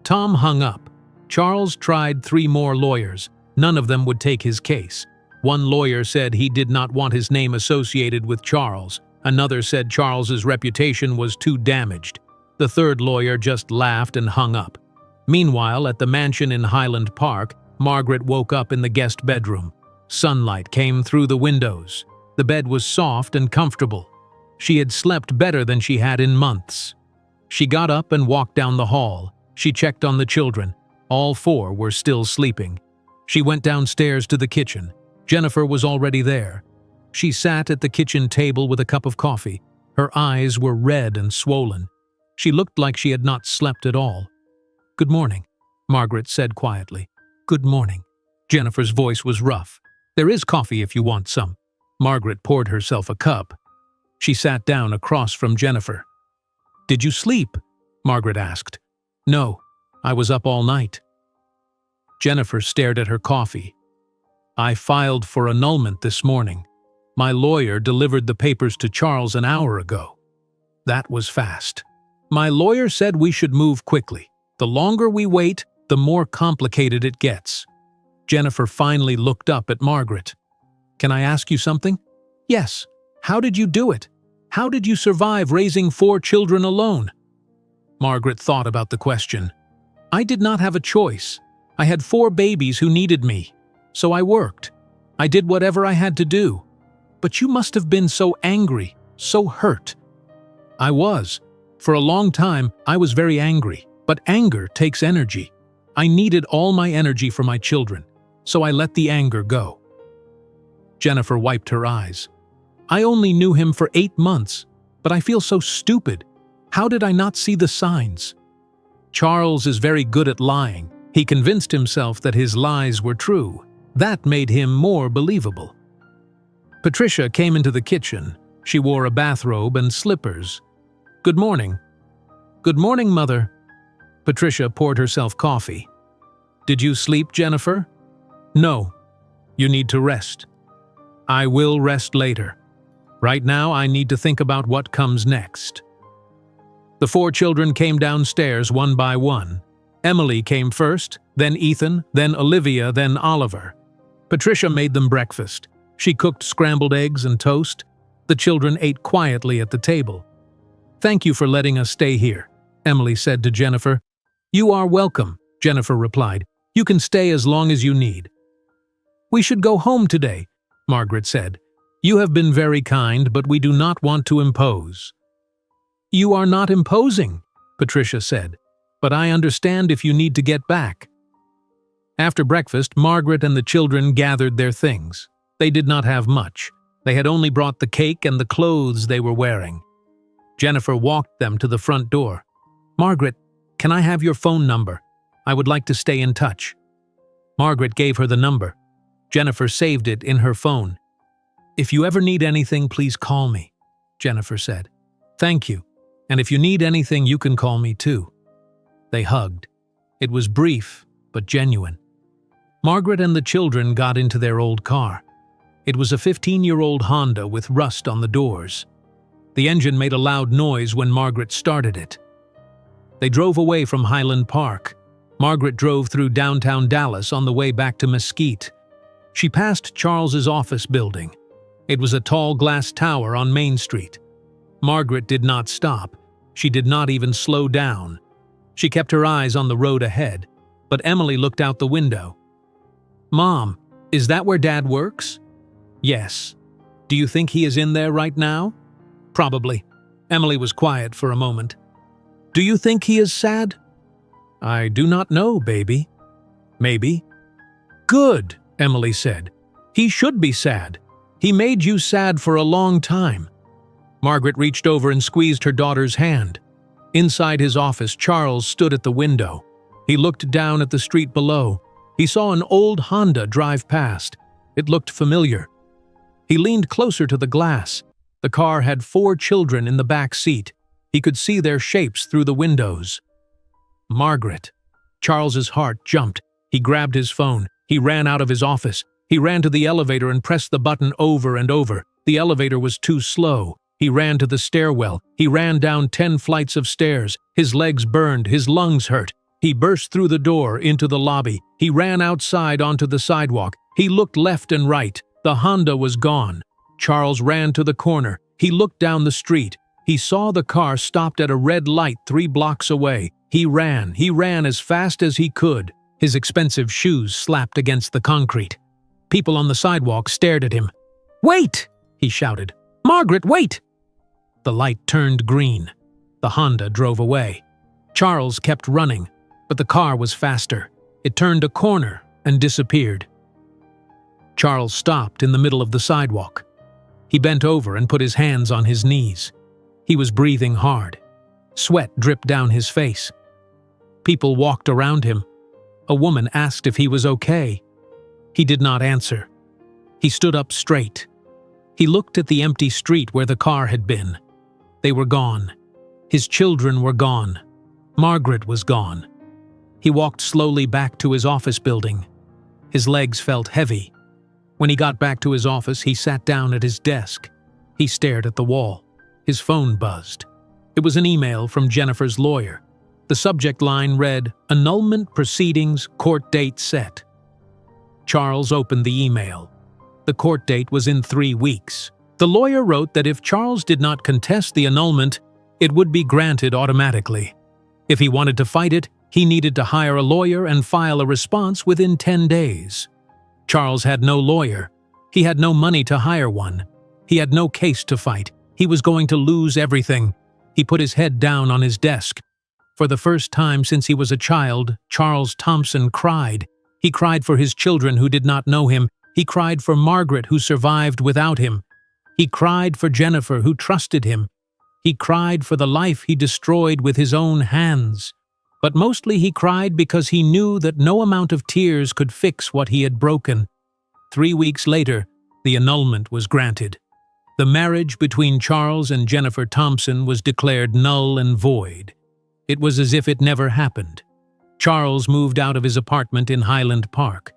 Tom hung up. Charles tried 3 more lawyers. None of them would take his case. One lawyer said he did not want his name associated with Charles. Another said Charles's reputation was too damaged. The third lawyer just laughed and hung up. Meanwhile, at the mansion in Highland Park, Margaret woke up in the guest bedroom. Sunlight came through the windows. The bed was soft and comfortable. She had slept better than she had in months. She got up and walked down the hall. She checked on the children. All 4 were still sleeping. She went downstairs to the kitchen. Jennifer was already there. She sat at the kitchen table with a cup of coffee. Her eyes were red and swollen. She looked like she had not slept at all. "Good morning," Margaret said quietly. "Good morning." Jennifer's voice was rough. "There is coffee if you want some." Margaret poured herself a cup. She sat down across from Jennifer. "Did you sleep?" Margaret asked. "No, I was up all night." Jennifer stared at her coffee. "I filed for annulment this morning. My lawyer delivered the papers to Charles an hour ago." That was fast. "My lawyer said we should move quickly. The longer we wait, the more complicated it gets." Jennifer finally looked up at Margaret. "Can I ask you something?" "Yes. How did you do it? How did you survive raising 4 children alone?" Margaret thought about the question. "I did not have a choice. I had 4 babies who needed me. So I worked. I did whatever I had to do. But you must have been so angry, so hurt." "I was. For a long time, I was very angry. But anger takes energy. I needed all my energy for my children. So I let the anger go." Jennifer wiped her eyes. "I only knew him for 8 months, but I feel so stupid. How did I not see the signs?" "Charles is very good at lying. He convinced himself that his lies were true. That made him more believable." Patricia came into the kitchen. She wore a bathrobe and slippers. "Good morning." "Good morning, Mother." Patricia poured herself coffee. "Did you sleep, Jennifer?" "No. You need to rest." "I will rest later. Right now, I need to think about what comes next." The 4 children came downstairs one by one. Emily came first, then Ethan, then Olivia, then Oliver. Patricia made them breakfast. She cooked scrambled eggs and toast. The children ate quietly at the table. "Thank you for letting us stay here," Emily said to Jennifer. "You are welcome," Jennifer replied. "You can stay as long as you need." "We should go home today," Margaret said. "You have been very kind, but we do not want to impose." "You are not imposing," Patricia said, "but I understand if you need to get back." After breakfast, Margaret and the children gathered their things. They did not have much. They had only brought the cake and the clothes they were wearing. Jennifer walked them to the front door. "Margaret, can I have your phone number? I would like to stay in touch." Margaret gave her the number. Jennifer saved it in her phone. "If you ever need anything, please call me," Jennifer said. "Thank you. And if you need anything, you can call me too." They hugged. It was brief, but genuine. Margaret and the children got into their old car. It was a 15-year-old Honda with rust on the doors. The engine made a loud noise when Margaret started it. They drove away from Highland Park. Margaret drove through downtown Dallas on the way back to Mesquite. She passed Charles's office building. It was a tall glass tower on Main Street. Margaret did not stop. She did not even slow down. She kept her eyes on the road ahead, but Emily looked out the window. "Mom, is that where Dad works?" "Yes." "Do you think he is in there right now?" "Probably." Emily was quiet for a moment. "Do you think he is sad?" "I do not know, baby." "Maybe." "Good," Emily said. "He should be sad. He made you sad for a long time." Margaret reached over and squeezed her daughter's hand. Inside his office, Charles stood at the window. He looked down at the street below. He saw an old Honda drive past. It looked familiar. He leaned closer to the glass. The car had 4 children in the back seat. He could see their shapes through the windows. Margaret. Charles's heart jumped. He grabbed his phone. He ran out of his office. He ran to the elevator and pressed the button over and over. The elevator was too slow. He ran to the stairwell. He ran down 10 flights of stairs. His legs burned. His lungs hurt. He burst through the door into the lobby. He ran outside onto the sidewalk. He looked left and right. The Honda was gone. Charles ran to the corner. He looked down the street. He saw the car stopped at a red light 3 blocks away. He ran as fast as he could. His expensive shoes slapped against the concrete. People on the sidewalk stared at him. "Wait!" he shouted. "Margaret, wait!" The light turned green. The Honda drove away. Charles kept running, but the car was faster. It turned a corner and disappeared. Charles stopped in the middle of the sidewalk. He bent over and put his hands on his knees. He was breathing hard. Sweat dripped down his face. People walked around him. A woman asked if he was okay. He did not answer. He stood up straight. He looked at the empty street where the car had been. They were gone. His children were gone. Margaret was gone. He walked slowly back to his office building. His legs felt heavy. When he got back to his office, he sat down at his desk. He stared at the wall. His phone buzzed. It was an email from Jennifer's lawyer. The subject line read, "Annulment proceedings, court date set." Charles opened the email. The court date was in 3 weeks. The lawyer wrote that if Charles did not contest the annulment, it would be granted automatically. If he wanted to fight it, he needed to hire a lawyer and file a response within 10 days. Charles had no lawyer. He had no money to hire one. He had no case to fight. He was going to lose everything. He put his head down on his desk. For the first time since he was a child, Charles Thompson cried. He cried for his children who did not know him. He cried for Margaret who survived without him. He cried for Jennifer who trusted him. He cried for the life he destroyed with his own hands. But mostly he cried because he knew that no amount of tears could fix what he had broken. 3 weeks later, the annulment was granted. The marriage between Charles and Jennifer Thompson was declared null and void. It was as if it never happened. Charles moved out of his apartment in Highland Park.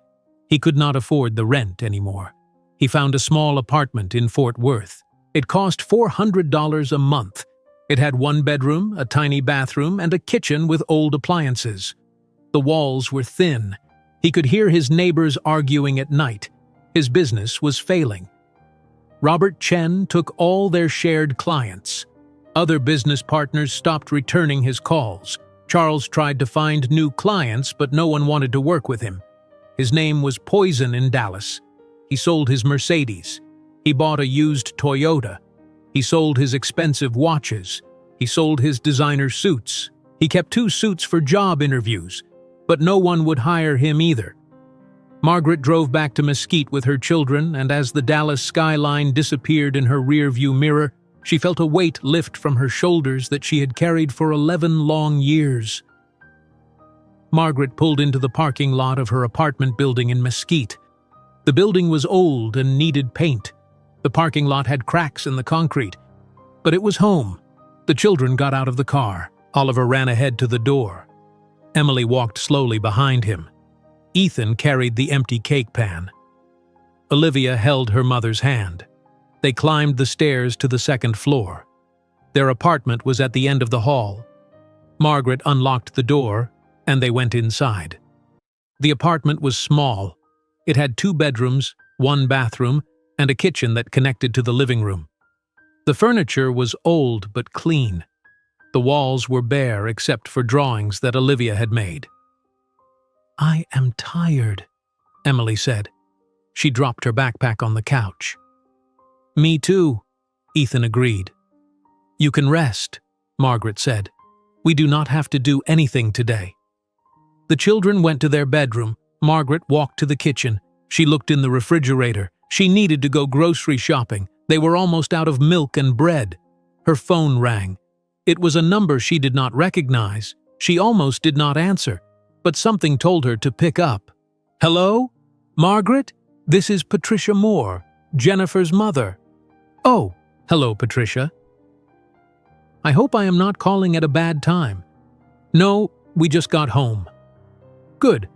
He could not afford the rent anymore. He found a small apartment in Fort Worth. It cost $400 a month. It had one bedroom, a tiny bathroom, and a kitchen with old appliances. The walls were thin. He could hear his neighbors arguing at night. His business was failing. Robert Chen took all their shared clients. Other business partners stopped returning his calls. Charles tried to find new clients, but no one wanted to work with him. His name was Poison in Dallas. He sold his Mercedes. He bought a used Toyota. He sold his expensive watches. He sold his designer suits. He kept 2 suits for job interviews, but no one would hire him either. Margaret drove back to Mesquite with her children, and as the Dallas skyline disappeared in her rearview mirror, she felt a weight lift from her shoulders that she had carried for 11 long years. Margaret pulled into the parking lot of her apartment building in Mesquite. The building was old and needed paint. The parking lot had cracks in the concrete. But it was home. The children got out of the car. Oliver ran ahead to the door. Emily walked slowly behind him. Ethan carried the empty cake pan. Olivia held her mother's hand. They climbed the stairs to the 2nd floor. Their apartment was at the end of the hall. Margaret unlocked the door, and they went inside. The apartment was small. It had 2 bedrooms, 1 bathroom, and a kitchen that connected to the living room. The furniture was old but clean. The walls were bare except for drawings that Olivia had made. "I am tired," Emily said. She dropped her backpack on the couch. "Me too," Ethan agreed. "You can rest," Margaret said. "We do not have to do anything today." The children went to their bedroom. Margaret walked to the kitchen. She looked in the refrigerator. She needed to go grocery shopping. They were almost out of milk and bread. Her phone rang. It was a number she did not recognize. She almost did not answer, but something told her to pick up. "Hello? Margaret? This is Patricia Moore, Jennifer's mother." "Oh, hello, Patricia. I hope I am not calling at a bad time." "No, we just got home." "Good.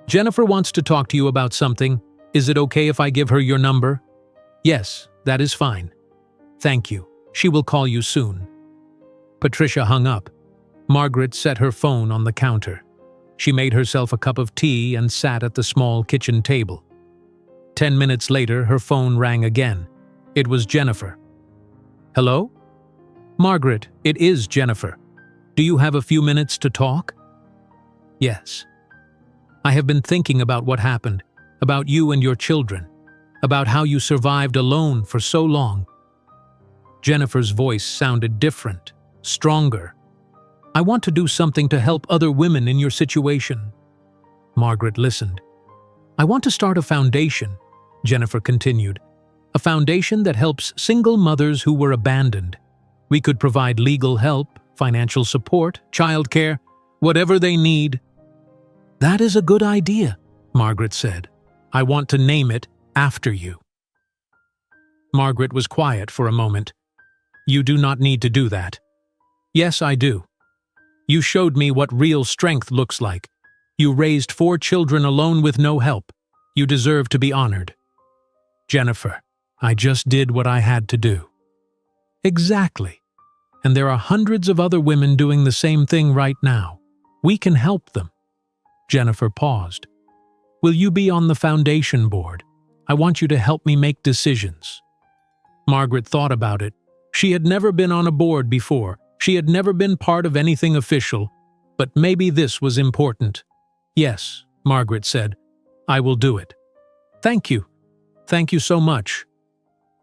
Jennifer wants to talk to you about something. Is it okay if I give her your number?" "Yes, that is fine. Thank you. She will call you soon." Patricia hung up. Margaret set her phone on the counter. She made herself a cup of tea and sat at the small kitchen table. 10 minutes later, her phone rang again. It was Jennifer. "Hello? Margaret, it is Jennifer. Do you have a few minutes to talk?" "Yes. I have been thinking about what happened, about you and your children, about how you survived alone for so long." Jennifer's voice sounded different, stronger. "I want to do something to help other women in your situation." Margaret listened. "I want to start a foundation," Jennifer continued. "A foundation that helps single mothers who were abandoned. We could provide legal help, financial support, childcare, whatever they need." "That is a good idea," Margaret said. "I want to name it after you." Margaret was quiet for a moment. "You do not need to do that." "Yes, I do. You showed me what real strength looks like. You raised 4 children alone with no help. You deserve to be honored." "Jennifer, I just did what I had to do." "Exactly. And there are hundreds of other women doing the same thing right now. We can help them." Jennifer paused. "Will you be on the foundation board? I want you to help me make decisions." Margaret thought about it. She had never been on a board before. She had never been part of anything official. But maybe this was important. "Yes," Margaret said. "I will do it." "Thank you. Thank you so much."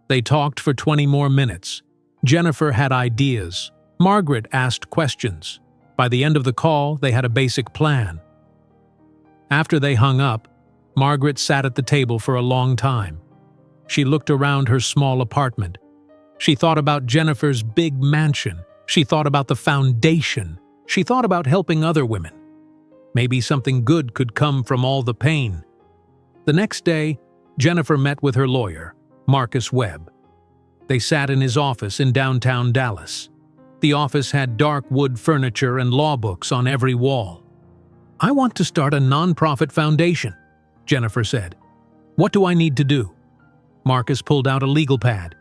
They talked for 20 more minutes. Jennifer had ideas. Margaret asked questions. By the end of the call, they had a basic plan. After they hung up, Margaret sat at the table for a long time. She looked around her small apartment. She thought about Jennifer's big mansion. She thought about the foundation. She thought about helping other women. Maybe something good could come from all the pain. The next day, Jennifer met with her lawyer, Marcus Webb. They sat in his office in downtown Dallas. The office had dark wood furniture and law books on every wall. "I want to start a non-profit foundation," Jennifer said. "What do I need to do?" Marcus pulled out a legal pad.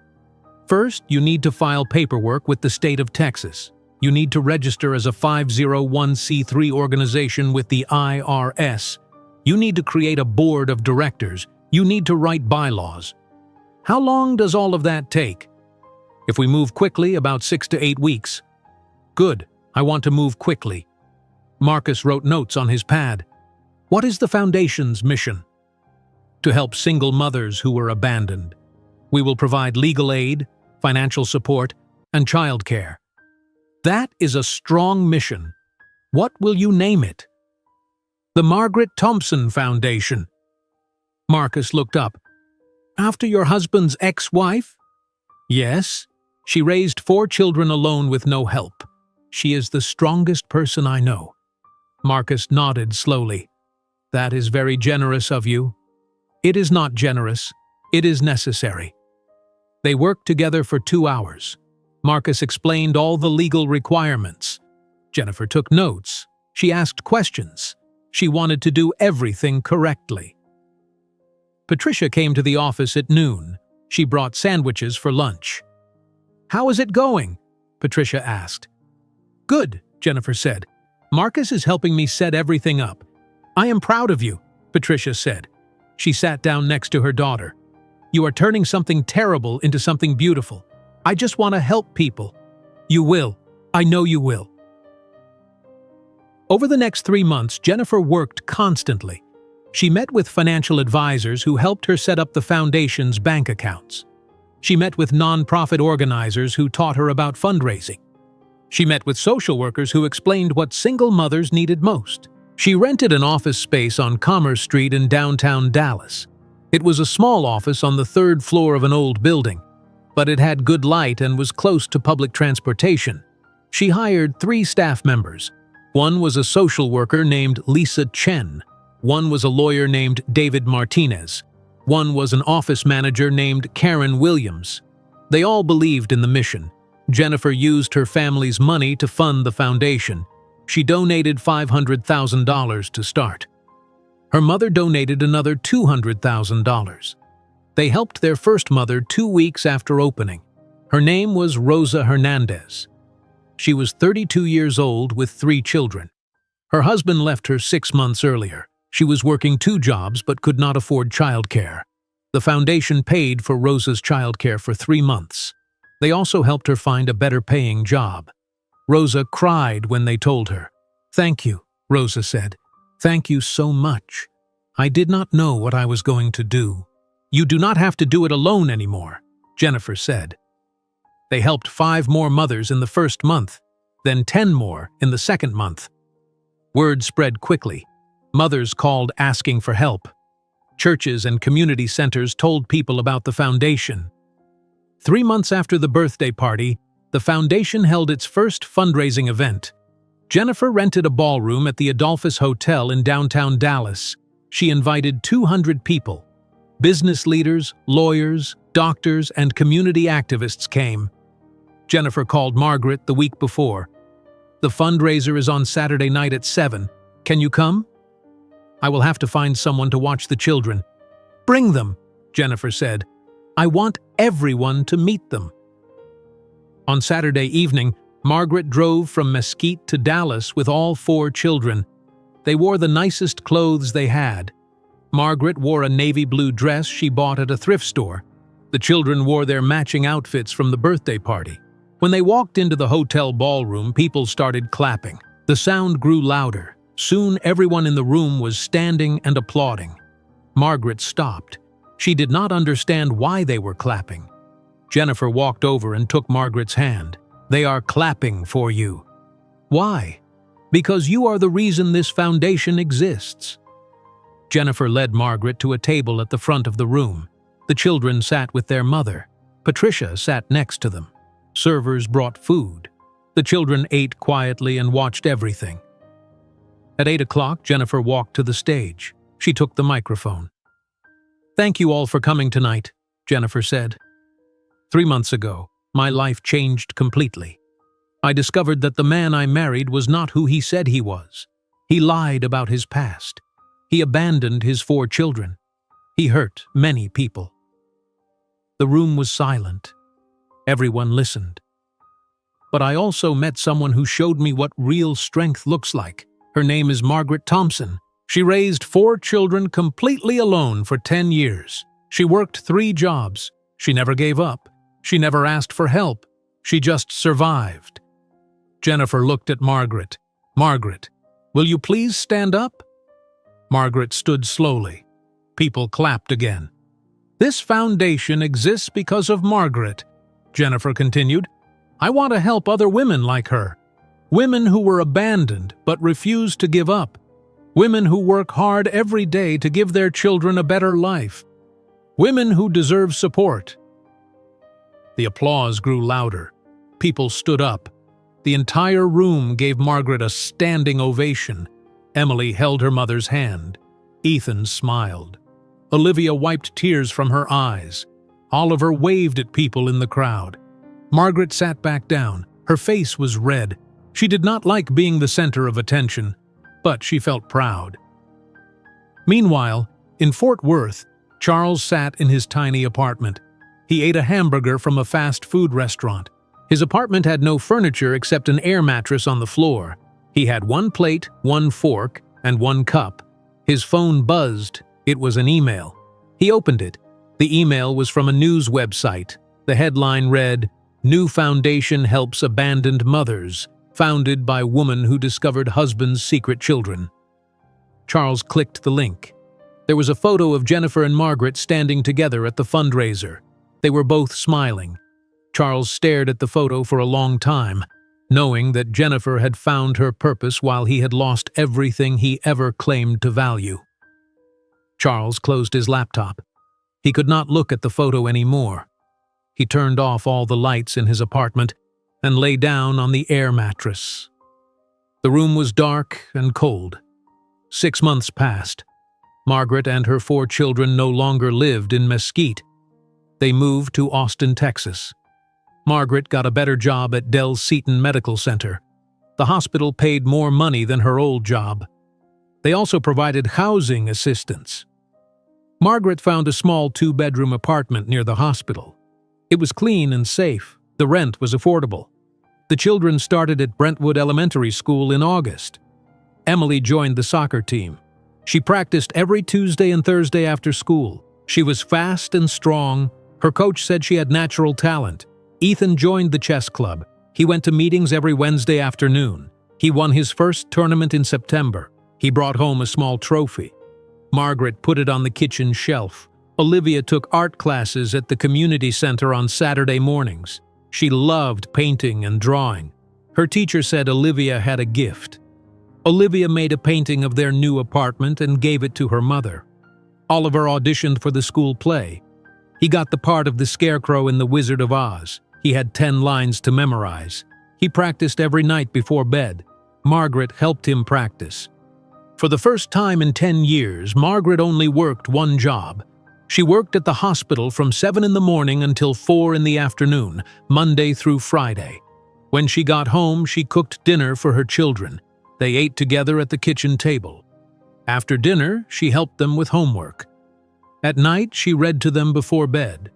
"First, you need to file paperwork with the state of Texas. You need to register as a 501c3 organization with the IRS. You need to create a board of directors. You need to write bylaws. How long does all of that take?" "If we move quickly, about 6 to 8 weeks." "Good. I want to move quickly." Marcus wrote notes on his pad. "What is the foundation's mission?" "To help single mothers who were abandoned. We will provide legal aid, financial support, and childcare." "That is a strong mission. What will you name it?" "The Margaret Thompson Foundation." Marcus looked up. "After your husband's ex-wife?" "Yes. She raised 4 children alone with no help. She is the strongest person I know." Marcus nodded slowly. "That is very generous of you." "It is not generous. It is necessary." They worked together for 2 hours. Marcus explained all the legal requirements. Jennifer took notes. She asked questions. She wanted to do everything correctly. Patricia came to the office at noon. She brought sandwiches for lunch. "How is it going?" Patricia asked. "Good," Jennifer said. "Marcus is helping me set everything up." "I am proud of you," Patricia said. She sat down next to her daughter. "You are turning something terrible into something beautiful. I just want to help people." "You will. I know you will." Over the next 3 months, Jennifer worked constantly. She met with financial advisors who helped her set up the foundation's bank accounts. She met with nonprofit organizers who taught her about fundraising. She met with social workers who explained what single mothers needed most. She rented an office space on Commerce Street in downtown Dallas. It was a small office on the 3rd floor of an old building, but it had good light and was close to public transportation. She hired 3 staff members. One was a social worker named Lisa Chen. One was a lawyer named David Martinez. One was an office manager named Karen Williams. They all believed in the mission. Jennifer used her family's money to fund the foundation. She donated $500,000 to start. Her mother donated another $200,000. They helped their first mother 2 weeks after opening. Her name was Rosa Hernandez. She was 32 years old with 3 children. Her husband left her 6 months earlier. She was working 2 jobs but could not afford childcare. The foundation paid for Rosa's childcare for 3 months. They also helped her find a better-paying job. Rosa cried when they told her. "Thank you," Rosa said. "Thank you so much. I did not know what I was going to do." "You do not have to do it alone anymore," Jennifer said. They helped 5 more mothers in the first month, then 10 more in the second month. Word spread quickly. Mothers called asking for help. Churches and community centers told people about the foundation. 3 months after the birthday party, the foundation held its first fundraising event. Jennifer rented a ballroom at the Adolphus Hotel in downtown Dallas. She invited 200 people. Business leaders, lawyers, doctors, and community activists came. Jennifer called Margaret the week before. "The fundraiser is on Saturday night at 7. Can you come?" "I will have to find someone to watch the children." "Bring them," Jennifer said. "I want everyone to meet them." On Saturday evening, Margaret drove from Mesquite to Dallas with all 4 children. They wore the nicest clothes they had. Margaret wore a navy blue dress she bought at a thrift store. The children wore their matching outfits from the birthday party. When they walked into the hotel ballroom, people started clapping. The sound grew louder. Soon everyone in the room was standing and applauding. Margaret stopped. She did not understand why they were clapping. Jennifer walked over and took Margaret's hand. "They are clapping for you." "Why?" "Because you are the reason this foundation exists." Jennifer led Margaret to a table at the front of the room. The children sat with their mother. Patricia sat next to them. Servers brought food. The children ate quietly and watched everything. At 8 o'clock, Jennifer walked to the stage. She took the microphone. "Thank you all for coming tonight," Jennifer said. 3 months ago, my life changed completely. I discovered that the man I married was not who he said he was. He lied about his past. He abandoned his 4 children. He hurt many people. The room was silent. Everyone listened. But I also met someone who showed me what real strength looks like. Her name is Margaret Thompson. She raised 4 children completely alone for 10 years. She worked 3 jobs. She never gave up. She never asked for help. She just survived. Jennifer looked at Margaret. "Margaret, will you please stand up?" Margaret stood slowly. People clapped again. "This foundation exists because of Margaret," Jennifer continued. "I want to help other women like her. Women who were abandoned but refused to give up. Women who work hard every day to give their children a better life. Women who deserve support." The applause grew louder. People stood up. The entire room gave Margaret a standing ovation. Emily held her mother's hand. Ethan smiled. Olivia wiped tears from her eyes. Oliver waved at people in the crowd. Margaret sat back down. Her face was red. She did not like being the center of attention, but she felt proud. Meanwhile, in Fort Worth, Charles sat in his tiny apartment. He ate a hamburger from a fast food restaurant. His apartment had no furniture except an air mattress on the floor. He had 1 plate, 1 fork, and 1 cup. His phone buzzed. It was an email. He opened it. The email was from a news website. The headline read, "New Foundation Helps Abandoned Mothers, founded by woman who discovered husband's secret children." Charles clicked the link. There was a photo of Jennifer and Margaret standing together at the fundraiser. They were both smiling. Charles stared at the photo for a long time, knowing that Jennifer had found her purpose while he had lost everything he ever claimed to value. Charles closed his laptop. He could not look at the photo anymore. He turned off all the lights in his apartment and lay down on the air mattress. The room was dark and cold. 6 months passed. Margaret and her 4 children no longer lived in Mesquite. They moved to Austin, Texas. Margaret got a better job at Del Seaton Medical Center. The hospital paid more money than her old job. They also provided housing assistance. Margaret found a small 2-bedroom apartment near the hospital. It was clean and safe. The rent was affordable. The children started at Brentwood Elementary School in August. Emily joined the soccer team. She practiced every Tuesday and Thursday after school. She was fast and strong. Her coach said she had natural talent. Ethan joined the chess club. He went to meetings every Wednesday afternoon. He won his first tournament in September. He brought home a small trophy. Margaret put it on the kitchen shelf. Olivia took art classes at the community center on Saturday mornings. She loved painting and drawing. Her teacher said Olivia had a gift. Olivia made a painting of their new apartment and gave it to her mother. Oliver auditioned for the school play. He got the part of the Scarecrow in The Wizard of Oz. He had 10 lines to memorize. He practiced every night before bed. Margaret helped him practice. For the first time in 10 years, Margaret only worked 1 job. She worked at the hospital from 7 in the morning until 4 in the afternoon, Monday through Friday. When she got home, she cooked dinner for her children. They ate together at the kitchen table. After dinner, she helped them with homework. At night, she read to them before bed.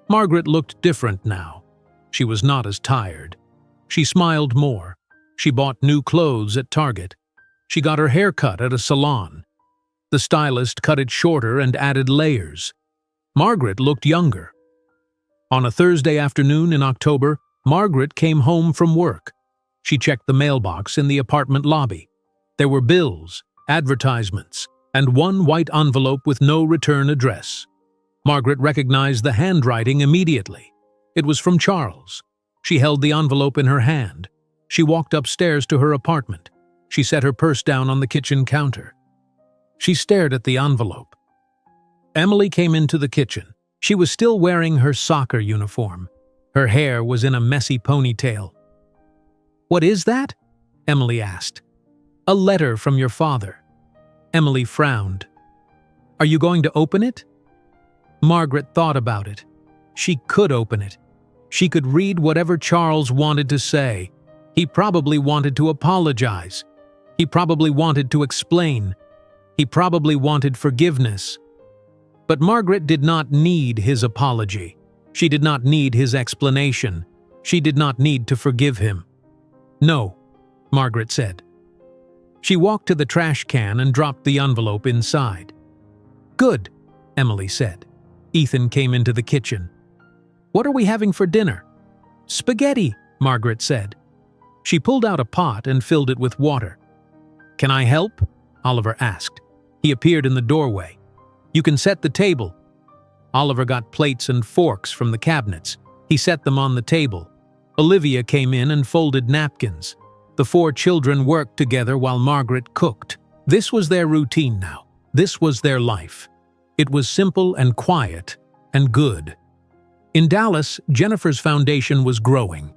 Margaret looked different now. She was not as tired. She smiled more. She bought new clothes at Target. She got her hair cut at a salon. The stylist cut it shorter and added layers. Margaret looked younger. On a Thursday afternoon in October, Margaret came home from work. She checked the mailbox in the apartment lobby. There were bills, advertisements, and 1 white envelope with no return address. Margaret recognized the handwriting immediately. It was from Charles. She held the envelope in her hand. She walked upstairs to her apartment. She set her purse down on the kitchen counter. She stared at the envelope. Emily came into the kitchen. She was still wearing her soccer uniform. Her hair was in a messy ponytail. "What is that?" Emily asked. "A letter from your father." Emily frowned. "Are you going to open it?" Margaret thought about it. She could open it. She could read whatever Charles wanted to say. He probably wanted to apologize. He probably wanted to explain. He probably wanted forgiveness. But Margaret did not need his apology. She did not need his explanation. She did not need to forgive him. "No," Margaret said. She walked to the trash can and dropped the envelope inside. "Good," Emily said. Ethan came into the kitchen. "What are we having for dinner?" "Spaghetti," Margaret said. She pulled out a pot and filled it with water. "Can I help?" Oliver asked. He appeared in the doorway. "You can set the table." Oliver got plates and forks from the cabinets. He set them on the table. Olivia came in and folded napkins. The 4 children worked together while Margaret cooked. This was their routine now. This was their life. It was simple and quiet and good. In Dallas, Jennifer's foundation was growing.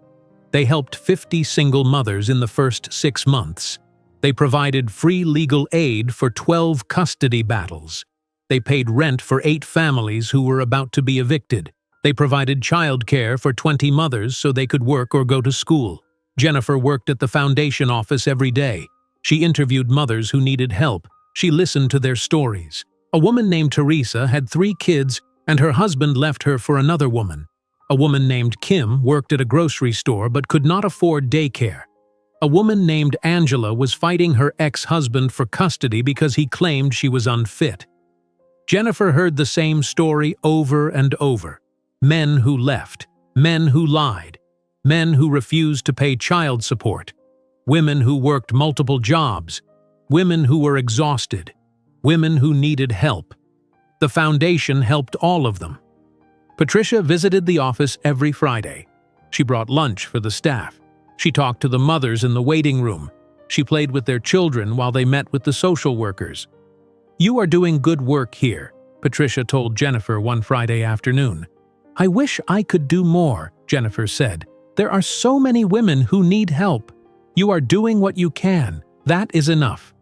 They helped 50 single mothers in the first 6 months. They provided free legal aid for 12 custody battles. They paid rent for 8 families who were about to be evicted. They provided childcare for 20 mothers so they could work or go to school. Jennifer worked at the foundation office every day. She interviewed mothers who needed help. She listened to their stories. A woman named Teresa had 3 kids and her husband left her for another woman. A woman named Kim worked at a grocery store but could not afford daycare. A woman named Angela was fighting her ex-husband for custody because he claimed she was unfit. Jennifer heard the same story over and over. Men who left, men who lied, men who refused to pay child support, women who worked multiple jobs, women who were exhausted, women who needed help. The foundation helped all of them. Patricia visited the office every Friday. She brought lunch for the staff. She talked to the mothers in the waiting room. She played with their children while they met with the social workers. "You are doing good work here," Patricia told Jennifer one Friday afternoon. "I wish I could do more," Jennifer said. "There are so many women who need help. You are doing what you can. That is enough."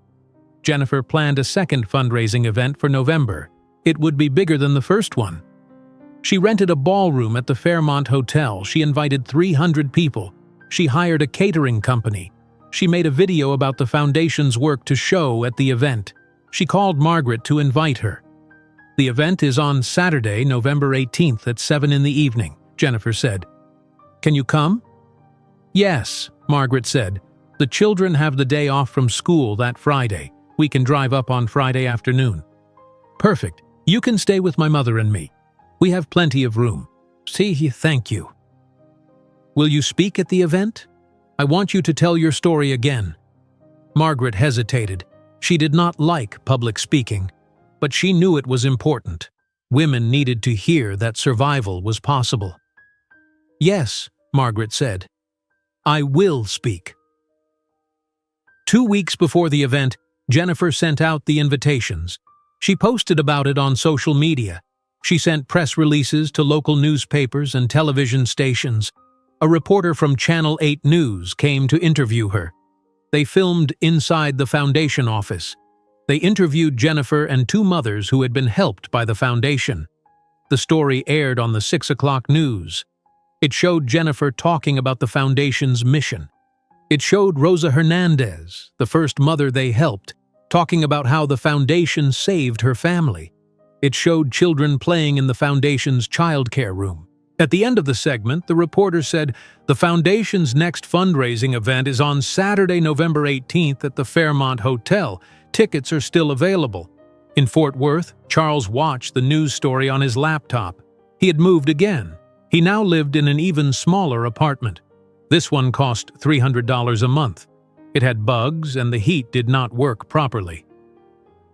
Jennifer planned a second fundraising event for November. It would be bigger than the first one. She rented a ballroom at the Fairmont Hotel. She invited 300 people. She hired a catering company. She made a video about the foundation's work to show at the event. She called Margaret to invite her. "The event is on Saturday, November 18th at 7 in the evening," Jennifer said. "Can you come?" "Yes," Margaret said. "The children have the day off from school that Friday. We can drive up on Friday afternoon." "Perfect. You can stay with my mother and me. We have plenty of room." "See, thank you." "Will you speak at the event? I want you to tell your story again." Margaret hesitated. She did not like public speaking, but she knew it was important. Women needed to hear that survival was possible. "Yes," Margaret said. "I will speak." 2 weeks before the event, Jennifer sent out the invitations. She posted about it on social media. She sent press releases to local newspapers and television stations. A reporter from Channel 8 News came to interview her. They filmed inside the foundation office. They interviewed Jennifer and 2 mothers who had been helped by the foundation. The story aired on the 6 o'clock news. It showed Jennifer talking about the foundation's mission. It showed Rosa Hernandez, the first mother they helped, talking about how the foundation saved her family. It showed children playing in the foundation's childcare room. At the end of the segment, the reporter said, "The foundation's next fundraising event is on Saturday, November 18th at the Fairmont Hotel. Tickets are still available." In Fort Worth, Charles watched the news story on his laptop. He had moved again. He now lived in an even smaller apartment. This one cost $300 a month. It had bugs and the heat did not work properly.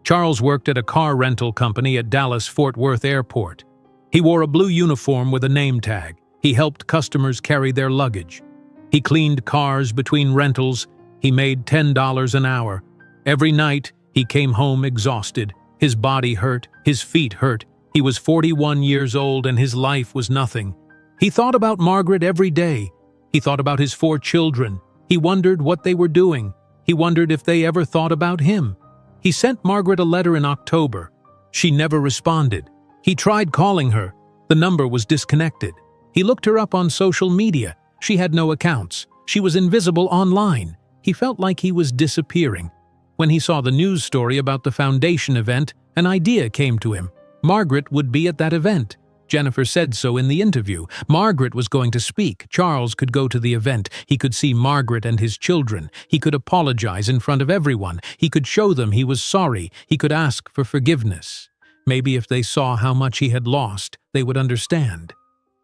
Charles worked at a car rental company at Dallas-Fort Worth Airport. He wore a blue uniform with a name tag. He helped customers carry their luggage. He cleaned cars between rentals. He made $10 an hour. Every night, he came home exhausted. His body hurt, his feet hurt. He was 41 years old and his life was nothing. He thought about Margaret every day. He thought about his 4 children. He wondered what they were doing. He wondered if they ever thought about him. He sent Margaret a letter in October. She never responded. He tried calling her. The number was disconnected. He looked her up on social media. She had no accounts. She was invisible online. He felt like he was disappearing. When he saw the news story about the foundation event, an idea came to him. Margaret would be at that event. Jennifer said so in the interview. Margaret was going to speak. Charles could go to the event. He could see Margaret and his children. He could apologize in front of everyone. He could show them he was sorry. He could ask for forgiveness. Maybe if they saw how much he had lost, they would understand.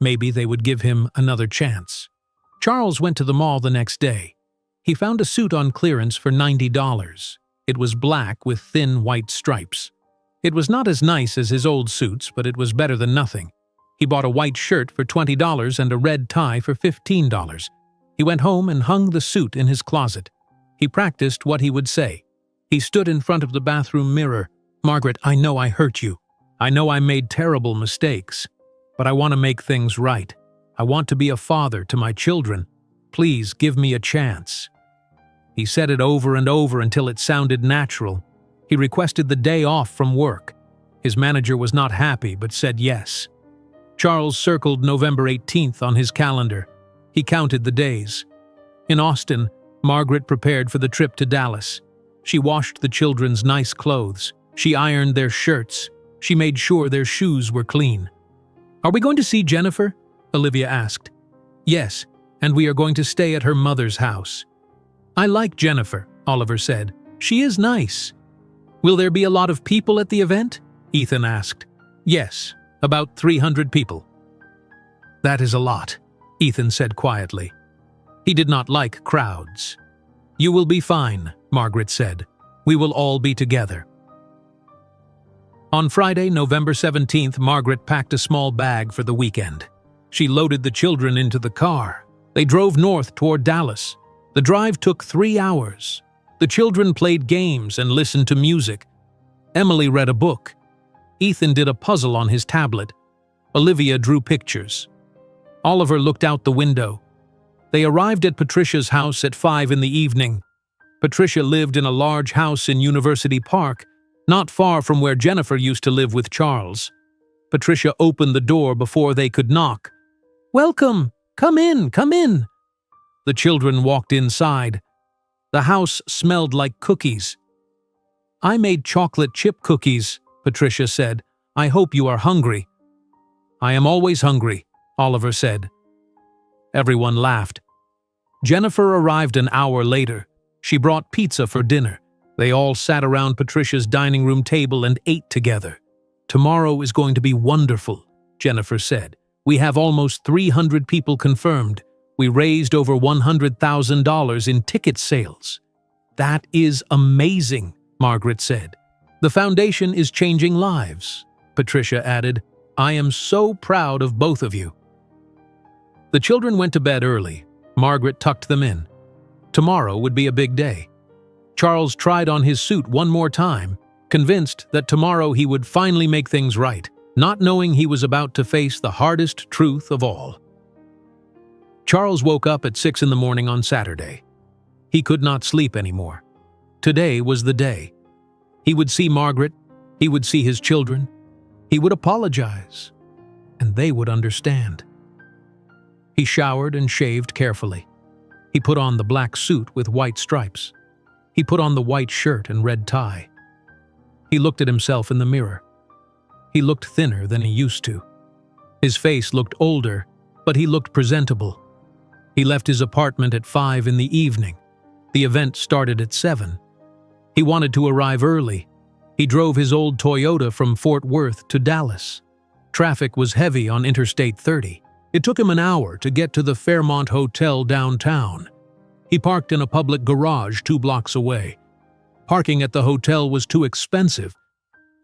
Maybe they would give him another chance. Charles went to the mall the next day. He found a suit on clearance for $90. It was black with thin white stripes. It was not as nice as his old suits, but it was better than nothing. He bought a white shirt for $20 and a red tie for $15. He went home and hung the suit in his closet. He practiced what he would say. He stood in front of the bathroom mirror. "Margaret, I know I hurt you. I know I made terrible mistakes. But I want to make things right. I want to be a father to my children. Please give me a chance." He said it over and over until it sounded natural. He requested the day off from work. His manager was not happy but said yes. Charles circled November 18th on his calendar. He counted the days. In Austin, Margaret prepared for the trip to Dallas. She washed the children's nice clothes. She ironed their shirts. She made sure their shoes were clean. "Are we going to see Jennifer?" Olivia asked. "Yes, and we are going to stay at her mother's house." "I like Jennifer," Oliver said. "She is nice." "Will there be a lot of people at the event?" Ethan asked. "Yes, about 300 people." "That is a lot," Ethan said quietly. He did not like crowds. "You will be fine," Margaret said. "We will all be together." On Friday, November 17th, Margaret packed a small bag for the weekend. She loaded the children into the car. They drove north toward Dallas. The drive took 3 hours. The children played games and listened to music. Emily read a book. Ethan did a puzzle on his tablet. Olivia drew pictures. Oliver looked out the window. They arrived at Patricia's house at 5 in the evening. Patricia lived in a large house in University Park, not far from where Jennifer used to live with Charles. Patricia opened the door before they could knock. "Welcome! Come in, come in!" The children walked inside. The house smelled like cookies. "I made chocolate chip cookies," Patricia said. "I hope you are hungry." "I am always hungry," Oliver said. Everyone laughed. Jennifer arrived an hour later. She brought pizza for dinner. They all sat around Patricia's dining room table and ate together. "Tomorrow is going to be wonderful," Jennifer said. "We have almost 300 people confirmed. We raised over $100,000 in ticket sales." "That is amazing," Margaret said. "The foundation is changing lives," Patricia added. "I am so proud of both of you." The children went to bed early. Margaret tucked them in. Tomorrow would be a big day. Charles tried on his suit one more time, convinced that tomorrow he would finally make things right, not knowing he was about to face the hardest truth of all. Charles woke up at 6 in the morning on Saturday. He could not sleep anymore. Today was the day. He would see Margaret, he would see his children, he would apologize, and they would understand. He showered and shaved carefully. He put on the black suit with white stripes. He put on the white shirt and red tie. He looked at himself in the mirror. He looked thinner than he used to. His face looked older, but he looked presentable. He left his apartment at 5 in the evening. The event started at 7. He wanted to arrive early. He drove his old Toyota from Fort Worth to Dallas. Traffic was heavy on Interstate 30. It took him an hour to get to the Fairmont Hotel downtown. He parked in a public garage 2 blocks away. Parking at the hotel was too expensive.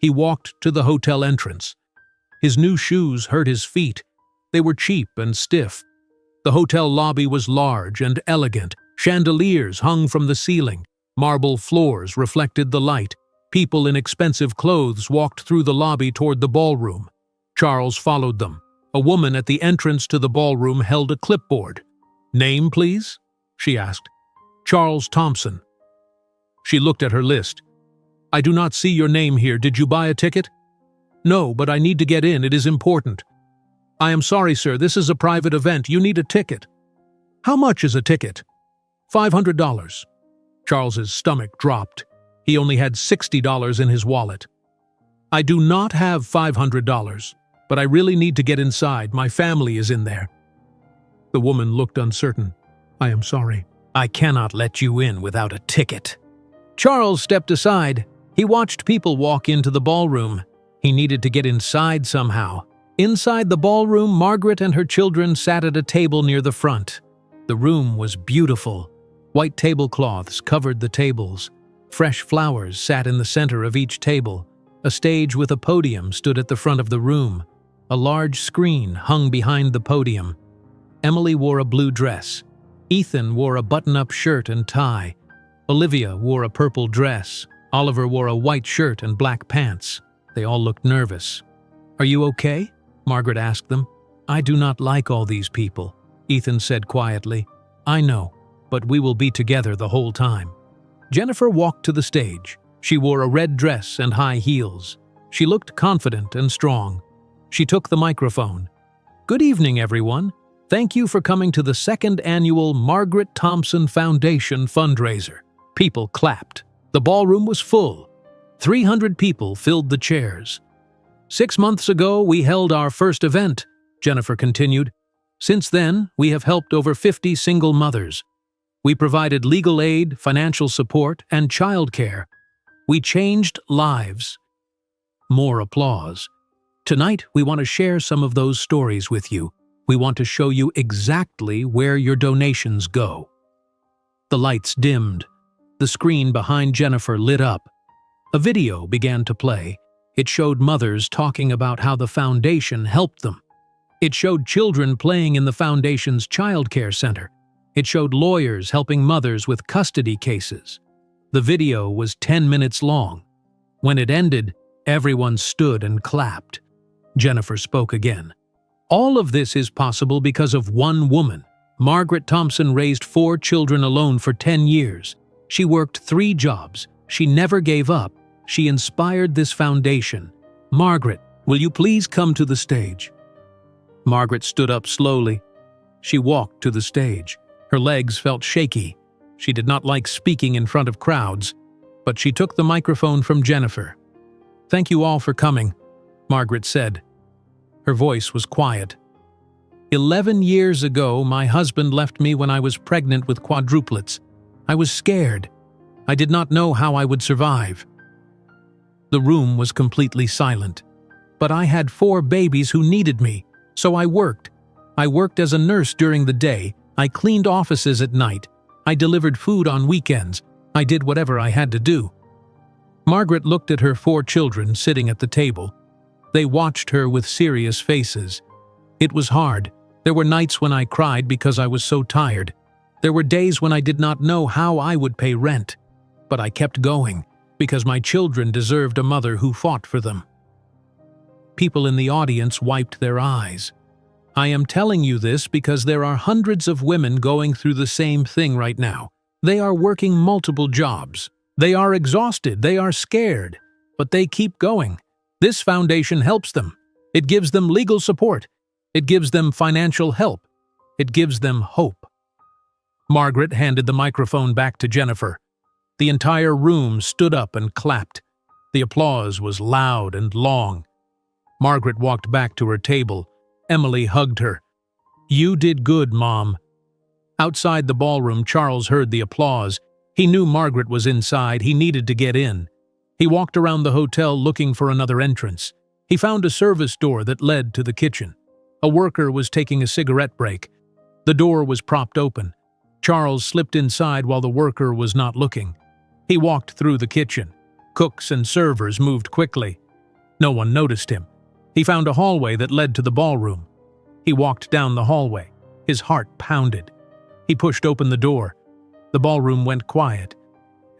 He walked to the hotel entrance. His new shoes hurt his feet. They were cheap and stiff. The hotel lobby was large and elegant. Chandeliers hung from the ceiling. Marble floors reflected the light. People in expensive clothes walked through the lobby toward the ballroom. Charles followed them. A woman at the entrance to the ballroom held a clipboard. "Name, please?" she asked. "Charles Thompson." She looked at her list. "I do not see your name here. Did you buy a ticket?" "No, but I need to get in. It is important." "I am sorry, sir. This is a private event. You need a ticket." How much is a ticket? $500. Charles's stomach dropped. He only had $60 in his wallet. I do not have $500, but I really need to get inside. My family is in there. The woman looked uncertain. I am sorry. I cannot let you in without a ticket. Charles stepped aside. He watched people walk into the ballroom. He needed to get inside somehow. Inside the ballroom, Margaret and her children sat at a table near the front. The room was beautiful. White tablecloths covered the tables. Fresh flowers sat in the center of each table. A stage with a podium stood at the front of the room. A large screen hung behind the podium. Emily wore a blue dress. Ethan wore a button-up shirt and tie. Olivia wore a purple dress. Oliver wore a white shirt and black pants. They all looked nervous. Are you okay? Margaret asked them. I do not like all these people, Ethan said quietly. I know, but we will be together the whole time. Jennifer walked to the stage. She wore a red dress and high heels. She looked confident and strong. She took the microphone. Good evening, everyone. Thank you for coming to the second annual Margaret Thompson Foundation fundraiser. People clapped. The ballroom was full. 300 people filled the chairs. 6 months ago, we held our first event, Jennifer continued. Since then, we have helped over 50 single mothers. We provided legal aid, financial support, and childcare. We changed lives. More applause. Tonight, we want to share some of those stories with you. We want to show you exactly where your donations go. The lights dimmed. The screen behind Jennifer lit up. A video began to play. It showed mothers talking about how the foundation helped them. It showed children playing in the foundation's childcare center. It showed lawyers helping mothers with custody cases. The video was 10 minutes long. When it ended, everyone stood and clapped. Jennifer spoke again. All of this is possible because of one woman. Margaret Thompson raised 4 children alone for 10 years. She worked 3 jobs. She never gave up. She inspired this foundation. Margaret, will you please come to the stage? Margaret stood up slowly. She walked to the stage. Her legs felt shaky. She did not like speaking in front of crowds, but she took the microphone from Jennifer. Thank you all for coming, Margaret said. Her voice was quiet. 11 years ago, my husband left me when I was pregnant with quadruplets. I was scared. I did not know how I would survive. The room was completely silent. But I had 4 babies who needed me, so I worked. I worked as a nurse during the day. I cleaned offices at night. I delivered food on weekends. I did whatever I had to do. Margaret looked at her 4 children sitting at the table. They watched her with serious faces. It was hard. There were nights when I cried because I was so tired. There were days when I did not know how I would pay rent. But I kept going, because my children deserved a mother who fought for them. People in the audience wiped their eyes. I am telling you this because there are hundreds of women going through the same thing right now. They are working multiple jobs. They are exhausted. They are scared. But they keep going. This foundation helps them. It gives them legal support. It gives them financial help. It gives them hope. Margaret handed the microphone back to Jennifer. The entire room stood up and clapped. The applause was loud and long. Margaret walked back to her table. Emily hugged her. You did good, Mom. Outside the ballroom, Charles heard the applause. He knew Margaret was inside. He needed to get in. He walked around the hotel looking for another entrance. He found a service door that led to the kitchen. A worker was taking a cigarette break. The door was propped open. Charles slipped inside while the worker was not looking. He walked through the kitchen. Cooks and servers moved quickly. No one noticed him. He found a hallway that led to the ballroom. He walked down the hallway. His heart pounded. He pushed open the door. The ballroom went quiet.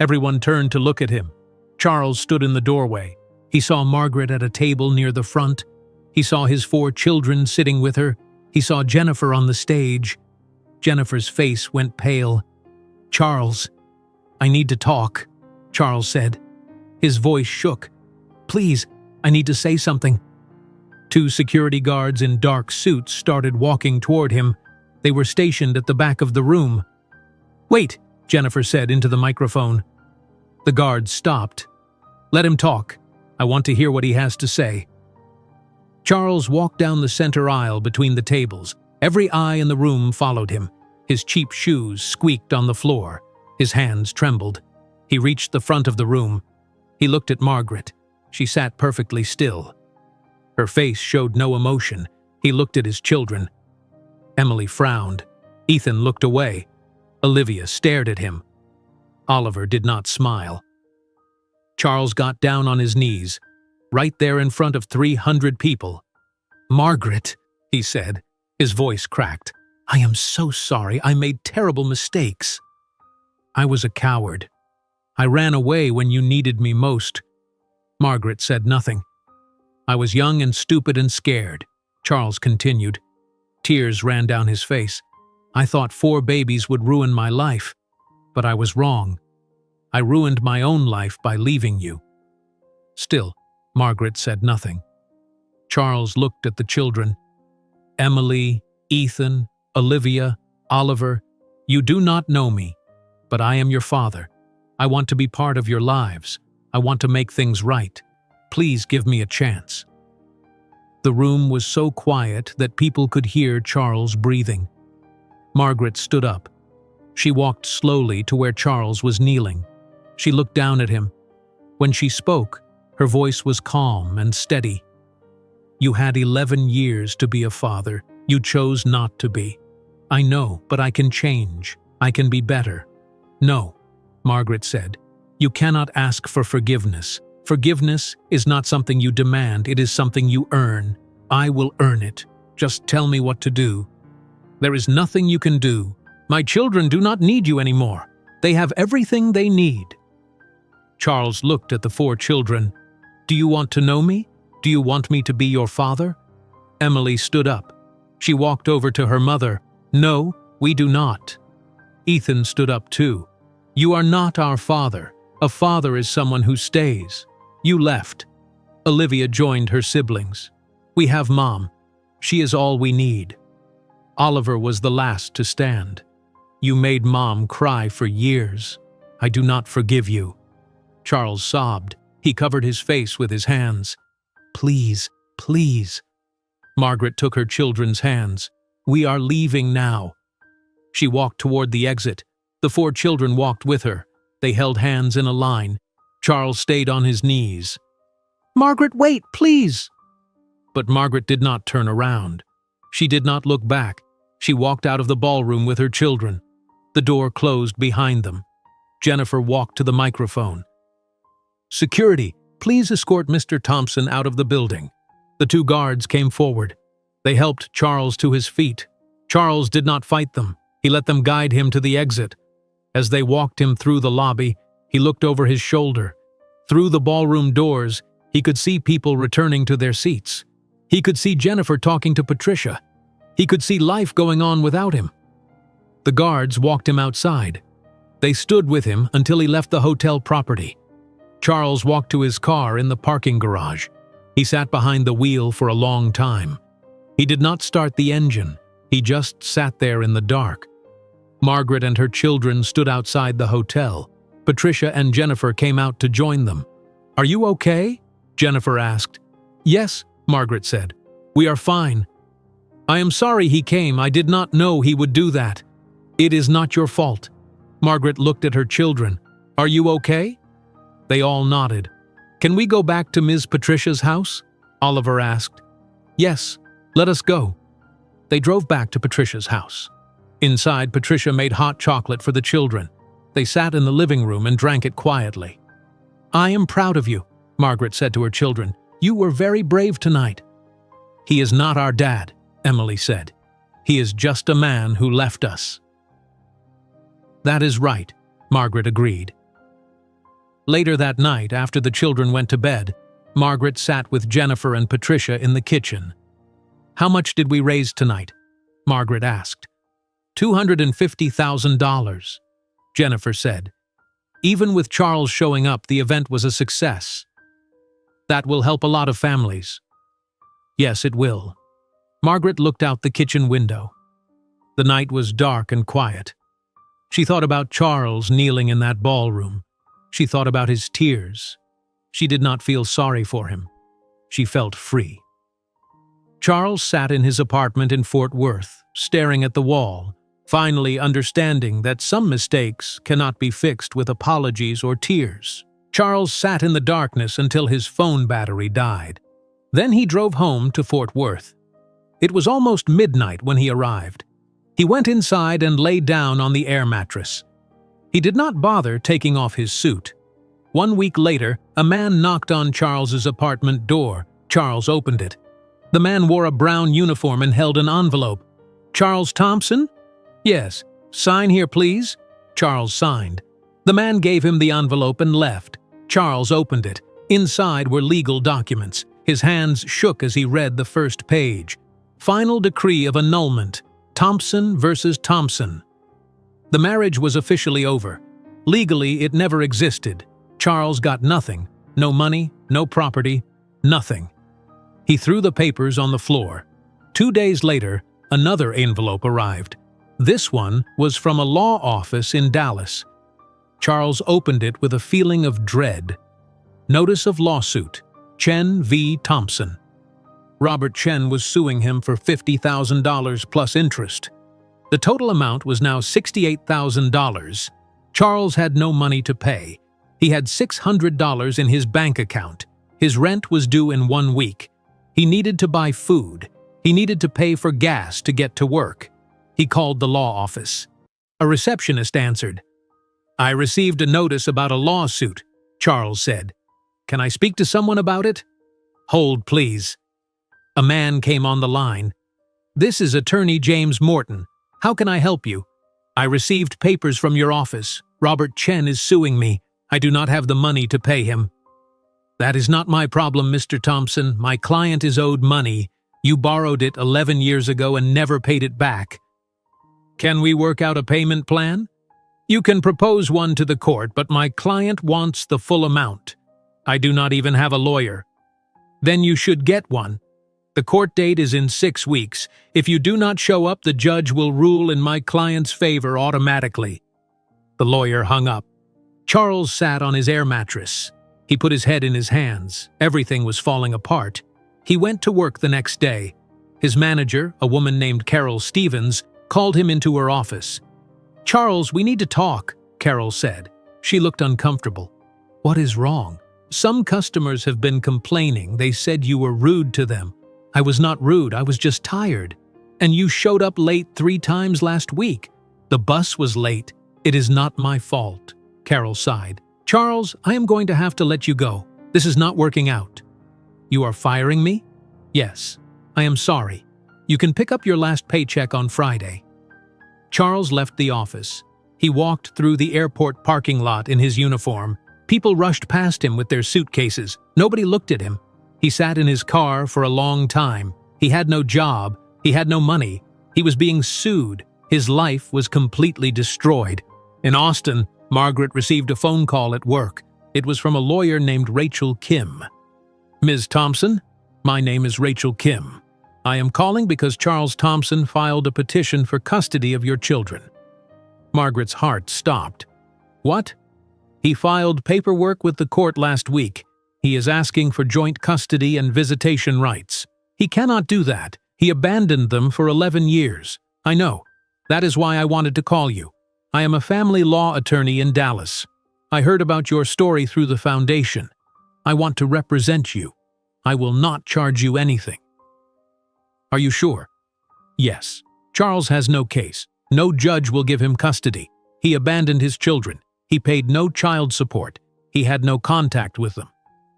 Everyone turned to look at him. Charles stood in the doorway. He saw Margaret at a table near the front. He saw his 4 children sitting with her. He saw Jennifer on the stage. Jennifer's face went pale. Charles, I need to talk, Charles said. His voice shook. Please, I need to say something. 2 security guards in dark suits started walking toward him. They were stationed at the back of the room. "Wait," Jennifer said into the microphone. The guards stopped. "Let him talk. I want to hear what he has to say." Charles walked down the center aisle between the tables. Every eye in the room followed him. His cheap shoes squeaked on the floor. His hands trembled. He reached the front of the room. He looked at Margaret. She sat perfectly still. Her face showed no emotion. He looked at his children. Emily frowned. Ethan looked away. Olivia stared at him. Oliver did not smile. Charles got down on his knees, right there in front of 300 people. "Margaret," he said. His voice cracked. "I am so sorry. I made terrible mistakes. I was a coward. I ran away when you needed me most." Margaret said nothing. "I was young and stupid and scared," Charles continued. Tears ran down his face. "I thought 4 babies would ruin my life, but I was wrong. I ruined my own life by leaving you." Still, Margaret said nothing. Charles looked at the children. "Emily, Ethan, Olivia, Oliver, you do not know me, but I am your father. I want to be part of your lives. I want to make things right. Please give me a chance." The room was so quiet that people could hear Charles breathing. Margaret stood up. She walked slowly to where Charles was kneeling. She looked down at him. When she spoke, her voice was calm and steady. "You had 11 years to be a father. You chose not to be. I know, but I can change. I can be better." "No," Margaret said. "You cannot ask for forgiveness. Forgiveness is not something you demand, it is something you earn. I will earn it. Just tell me what to do." "There is nothing you can do. My children do not need you anymore. They have everything they need." Charles looked at the 4 children. "Do you want to know me? Do you want me to be your father?" Emily stood up. She walked over to her mother. "No, we do not." Ethan stood up too. "You are not our father. A father is someone who stays. You left." Olivia joined her siblings. "We have Mom. She is all we need." Oliver was the last to stand. "You made Mom cry for years. I do not forgive you." Charles sobbed. He covered his face with his hands. "Please, please." Margaret took her children's hands. "We are leaving now." She walked toward the exit. The 4 children walked with her. They held hands in a line. Charles stayed on his knees. "Margaret, wait, please!" But Margaret did not turn around. She did not look back. She walked out of the ballroom with her children. The door closed behind them. Jennifer walked to the microphone. "Security, please escort Mr. Thompson out of the building." The 2 guards came forward. They helped Charles to his feet. Charles did not fight them. He let them guide him to the exit. As they walked him through the lobby, he looked over his shoulder. Through the ballroom doors, he could see people returning to their seats. He could see Jennifer talking to Patricia. He could see life going on without him. The guards walked him outside. They stood with him until he left the hotel property. Charles walked to his car in the parking garage. He sat behind the wheel for a long time. He did not start the engine. He just sat there in the dark. Margaret and her children stood outside the hotel. Patricia and Jennifer came out to join them. "Are you okay?" Jennifer asked. "Yes," Margaret said. "We are fine." "I am sorry he came. I did not know he would do that." "It is not your fault." Margaret looked at her children. "Are you okay?" They all nodded. "Can we go back to Ms. Patricia's house?" Oliver asked. "Yes, let us go." They drove back to Patricia's house. Inside, Patricia made hot chocolate for the children. They sat in the living room and drank it quietly. "I am proud of you," Margaret said to her children. "You were very brave tonight." "He is not our dad," Emily said. "He is just a man who left us." "That is right," Margaret agreed. Later that night, after the children went to bed, Margaret sat with Jennifer and Patricia in the kitchen. "How much did we raise tonight?" Margaret asked. $250,000, Jennifer said. "Even with Charles showing up, the event was a success. That will help a lot of families." "Yes, it will." Margaret looked out the kitchen window. The night was dark and quiet. She thought about Charles kneeling in that ballroom. She thought about his tears. She did not feel sorry for him. She felt free. Charles sat in his apartment in Fort Worth, staring at the wall, finally understanding that some mistakes cannot be fixed with apologies or tears. Charles sat in the darkness until his phone battery died. Then he drove home to Fort Worth. It was almost midnight when he arrived. He went inside and lay down on the air mattress. He did not bother taking off his suit. 1 week later, a man knocked on Charles's apartment door. Charles opened it. The man wore a brown uniform and held an envelope. "Charles Thompson?" "Yes." "Sign here, please." Charles signed. The man gave him the envelope and left. Charles opened it. Inside were legal documents. His hands shook as he read the first page. Final decree of annulment. Thompson versus Thompson. The marriage was officially over. Legally, it never existed. Charles got nothing. No money, no property, nothing. He threw the papers on the floor. 2 days later, another envelope arrived. This one was from a law office in Dallas. Charles opened it with a feeling of dread. Notice of lawsuit. Chen v. Thompson. Robert Chen was suing him for $50,000 plus interest. The total amount was now $68,000. Charles had no money to pay. He had $600 in his bank account. His rent was due in 1 week. He needed to buy food. He needed to pay for gas to get to work. He called the law office. A receptionist answered. "I received a notice about a lawsuit," Charles said. "Can I speak to someone about it?" "Hold, please." A man came on the line. "This is Attorney James Morton. How can I help you?" "I received papers from your office. Robert Chen is suing me. I do not have the money to pay him." "That is not my problem, Mr. Thompson. My client is owed money. You borrowed it 11 years ago and never paid it back." "Can we work out a payment plan?" "You can propose one to the court, but my client wants the full amount. I do not even have a lawyer." "Then you should get one. The court date is in 6 weeks. If you do not show up, the judge will rule in my client's favor automatically." The lawyer hung up. Charles sat on his air mattress. He put his head in his hands. Everything was falling apart. He went to work the next day. His manager, a woman named Carol Stevens, called him into her office. "Charles, we need to talk," Carol said. She looked uncomfortable. "What is wrong?" "Some customers have been complaining. They said you were rude to them." "I was not rude, I was just tired. And you showed up late 3 times last week." "The bus was late. It is not my fault," Carol sighed. "Charles, I am going to have to let you go. This is not working out." "You are firing me?" "Yes. I am sorry. You can pick up your last paycheck on Friday." Charles left the office. He walked through the airport parking lot in his uniform. People rushed past him with their suitcases. Nobody looked at him. He sat in his car for a long time. He had no job. He had no money. He was being sued. His life was completely destroyed. In Austin, Margaret received a phone call at work. It was from a lawyer named Rachel Kim. "Ms. Thompson, my name is Rachel Kim. I am calling because Charles Thompson filed a petition for custody of your children." Margaret's heart stopped. "What?" "He filed paperwork with the court last week. He is asking for joint custody and visitation rights. He cannot do that. He abandoned them for 11 years. I know. That is why I wanted to call you. I am a family law attorney in Dallas. I heard about your story through the foundation. I want to represent you. I will not charge you anything." "Are you sure?" "Yes. Charles has no case. No judge will give him custody. He abandoned his children. He paid no child support. He had no contact with them.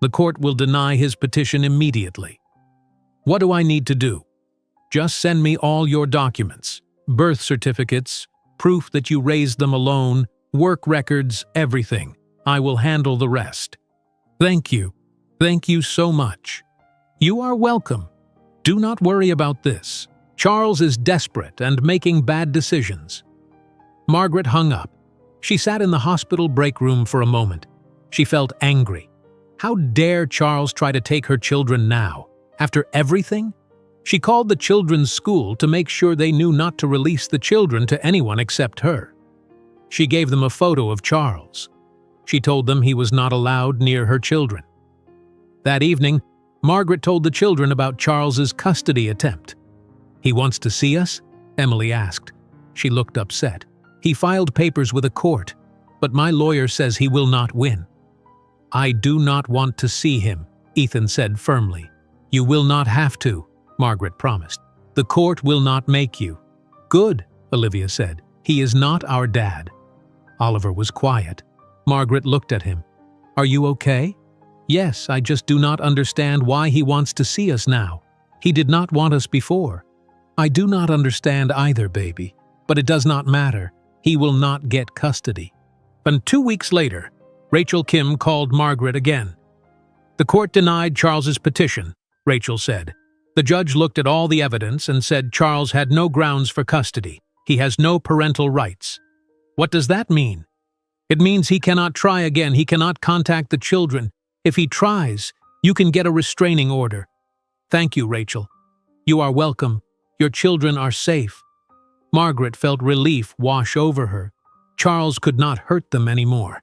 The court will deny his petition immediately." "What do I need to do?" "Just send me all your documents, birth certificates, proof that you raised them alone, work records, everything. I will handle the rest." "Thank you. Thank you so much." "You are welcome. Do not worry about this. Charles is desperate and making bad decisions." Margaret hung up. She sat in the hospital break room for a moment. She felt angry. How dare Charles try to take her children now? After everything? She called the children's school to make sure they knew not to release the children to anyone except her. She gave them a photo of Charles. She told them he was not allowed near her children. That evening, Margaret told the children about Charles's custody attempt. "He wants to see us?" Emily asked. She looked upset. "He filed papers with a court, but my lawyer says he will not win." "I do not want to see him," Ethan said firmly. "You will not have to," Margaret promised. "The court will not make you." "Good," Olivia said. "He is not our dad." Oliver was quiet. Margaret looked at him. "Are you okay?" "Yes, I just do not understand why he wants to see us now. He did not want us before." "I do not understand either, baby, but it does not matter. He will not get custody." And 2 weeks later, Rachel Kim called Margaret again. "The court denied Charles's petition," Rachel said. "The judge looked at all the evidence and said Charles had no grounds for custody. He has no parental rights." "What does that mean?" "It means he cannot try again. He cannot contact the children. If he tries, you can get a restraining order." "Thank you, Rachel." "You are welcome. Your children are safe." Margaret felt relief wash over her. Charles could not hurt them anymore.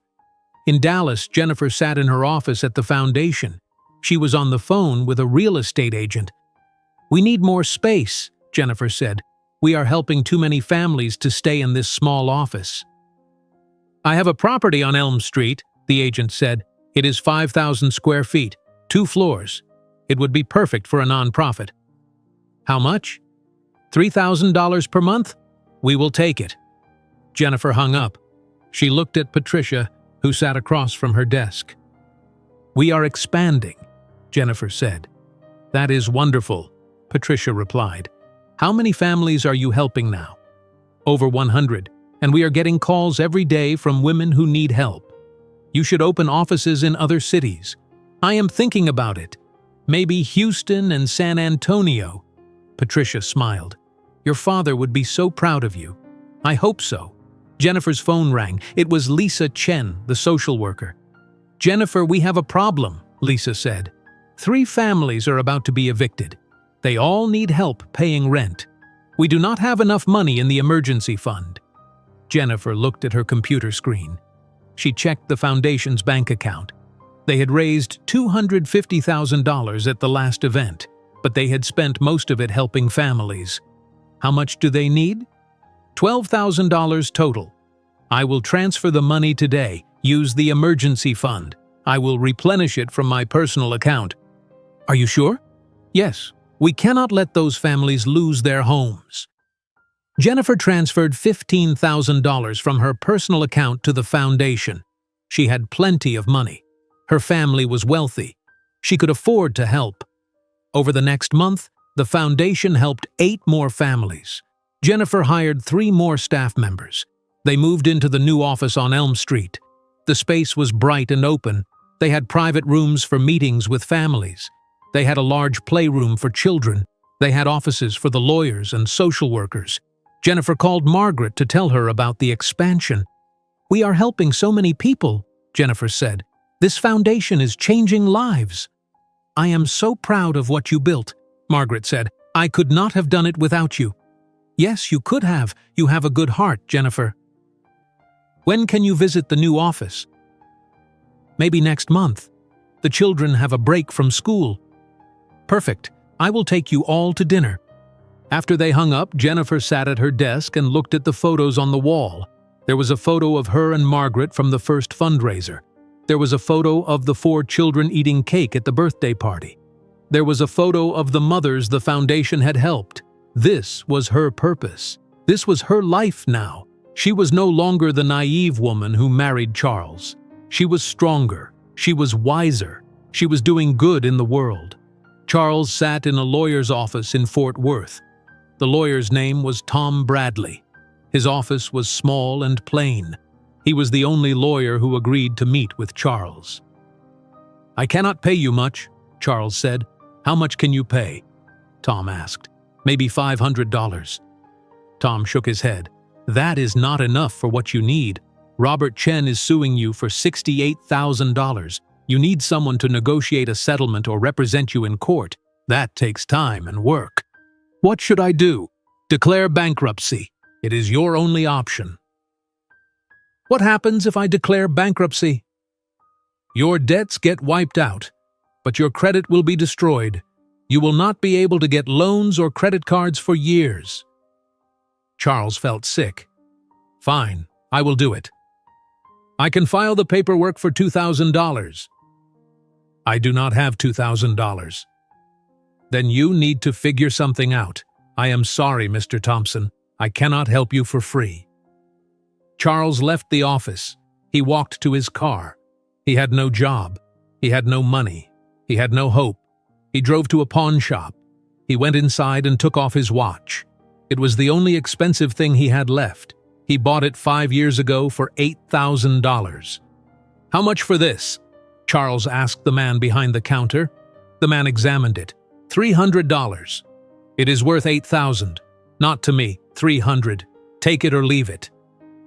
In Dallas, Jennifer sat in her office at the foundation. She was on the phone with a real estate agent. "We need more space," Jennifer said. "We are helping too many families to stay in this small office." "I have a property on Elm Street," the agent said. "It is 5,000 square feet, 2 floors. It would be perfect for a nonprofit." "How much?" $3,000 per month? We will take it." Jennifer hung up. She looked at Patricia, who sat across from her desk. "We are expanding," Jennifer said. "That is wonderful," Patricia replied. "How many families are you helping now?" "Over 100, and we are getting calls every day from women who need help. You should open offices in other cities." "I am thinking about it. Maybe Houston and San Antonio." Patricia smiled. "Your father would be so proud of you." "I hope so." Jennifer's phone rang. It was Lisa Chen, the social worker. "Jennifer, we have a problem," Lisa said. 3 families are about to be evicted. They all need help paying rent. We do not have enough money in the emergency fund." Jennifer looked at her computer screen. She checked the foundation's bank account. They had raised $250,000 at the last event, but they had spent most of it helping families. "How much do they need?" $12,000 total. "I will transfer the money today. Use the emergency fund. I will replenish it from my personal account." "Are you sure?" "Yes. We cannot let those families lose their homes." Jennifer transferred $15,000 from her personal account to the foundation. She had plenty of money. Her family was wealthy. She could afford to help. Over the next month, the foundation helped 8 more families. Jennifer hired 3 more staff members. They moved into the new office on Elm Street. The space was bright and open. They had private rooms for meetings with families. They had a large playroom for children. They had offices for the lawyers and social workers. Jennifer called Margaret to tell her about the expansion. "We are helping so many people," Jennifer said. "This foundation is changing lives." "I am so proud of what you built," Margaret said. "I could not have done it without you." "Yes, you could have. You have a good heart, Jennifer." "When can you visit the new office?" "Maybe next month. The children have a break from school." "Perfect. I will take you all to dinner." After they hung up, Jennifer sat at her desk and looked at the photos on the wall. There was a photo of her and Margaret from the first fundraiser. There was a photo of the 4 children eating cake at the birthday party. There was a photo of the mothers the foundation had helped. This was her purpose. This was her life now. She was no longer the naive woman who married Charles. She was stronger. She was wiser. She was doing good in the world. Charles sat in a lawyer's office in Fort Worth. The lawyer's name was Tom Bradley. His office was small and plain. He was the only lawyer who agreed to meet with Charles. "I cannot pay you much," Charles said. "How much can you pay?" Tom asked. "Maybe $500. Tom shook his head. "That is not enough for what you need. Robert Chen is suing you for $68,000. You need someone to negotiate a settlement or represent you in court. That takes time and work." What should I do? Declare bankruptcy. It is your only option. What happens if I declare bankruptcy? Your debts get wiped out, but your credit will be destroyed. You will not be able to get loans or credit cards for years. Charles felt sick. Fine, I will do it. I can file the paperwork for $2,000. I do not have $2,000. Then you need to figure something out. I am sorry, Mr. Thompson. I cannot help you for free. Charles left the office. He walked to his car. He had no job. He had no money. He had no hope. He drove to a pawn shop. He went inside and took off his watch. It was the only expensive thing he had left. He bought it 5 years ago for $8,000. How much for this? Charles asked the man behind the counter. The man examined it. $300. It is worth $8,000. Not to me, $300. Take it or leave it.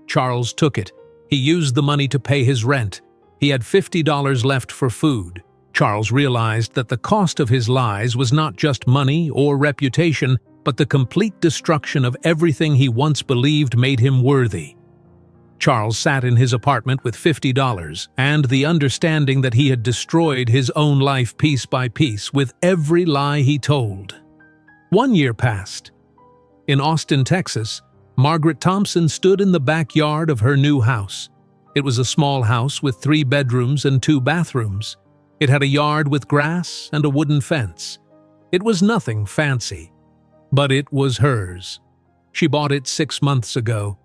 Charles took it. He used the money to pay his rent. He had $50 left for food. Charles realized that the cost of his lies was not just money or reputation, but the complete destruction of everything he once believed made him worthy. Charles sat in his apartment with $50 and the understanding that he had destroyed his own life piece by piece with every lie he told. 1 year passed. In Austin, Texas, Margaret Thompson stood in the backyard of her new house. It was a small house with 3 bedrooms and 2 bathrooms. It had a yard with grass and a wooden fence. It was nothing fancy, but it was hers. She bought it 6 months ago.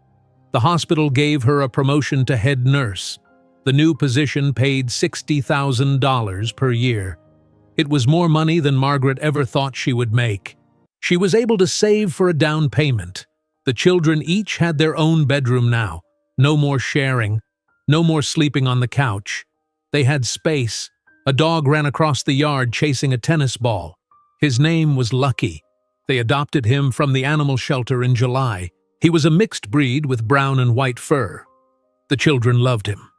The hospital gave her a promotion to head nurse. The new position paid $60,000 per year. It was more money than Margaret ever thought she would make. She was able to save for a down payment. The children each had their own bedroom now. No more sharing. No more sleeping on the couch. They had space. A dog ran across the yard chasing a tennis ball. His name was Lucky. They adopted him from the animal shelter in July. He was a mixed breed with brown and white fur. The children loved him.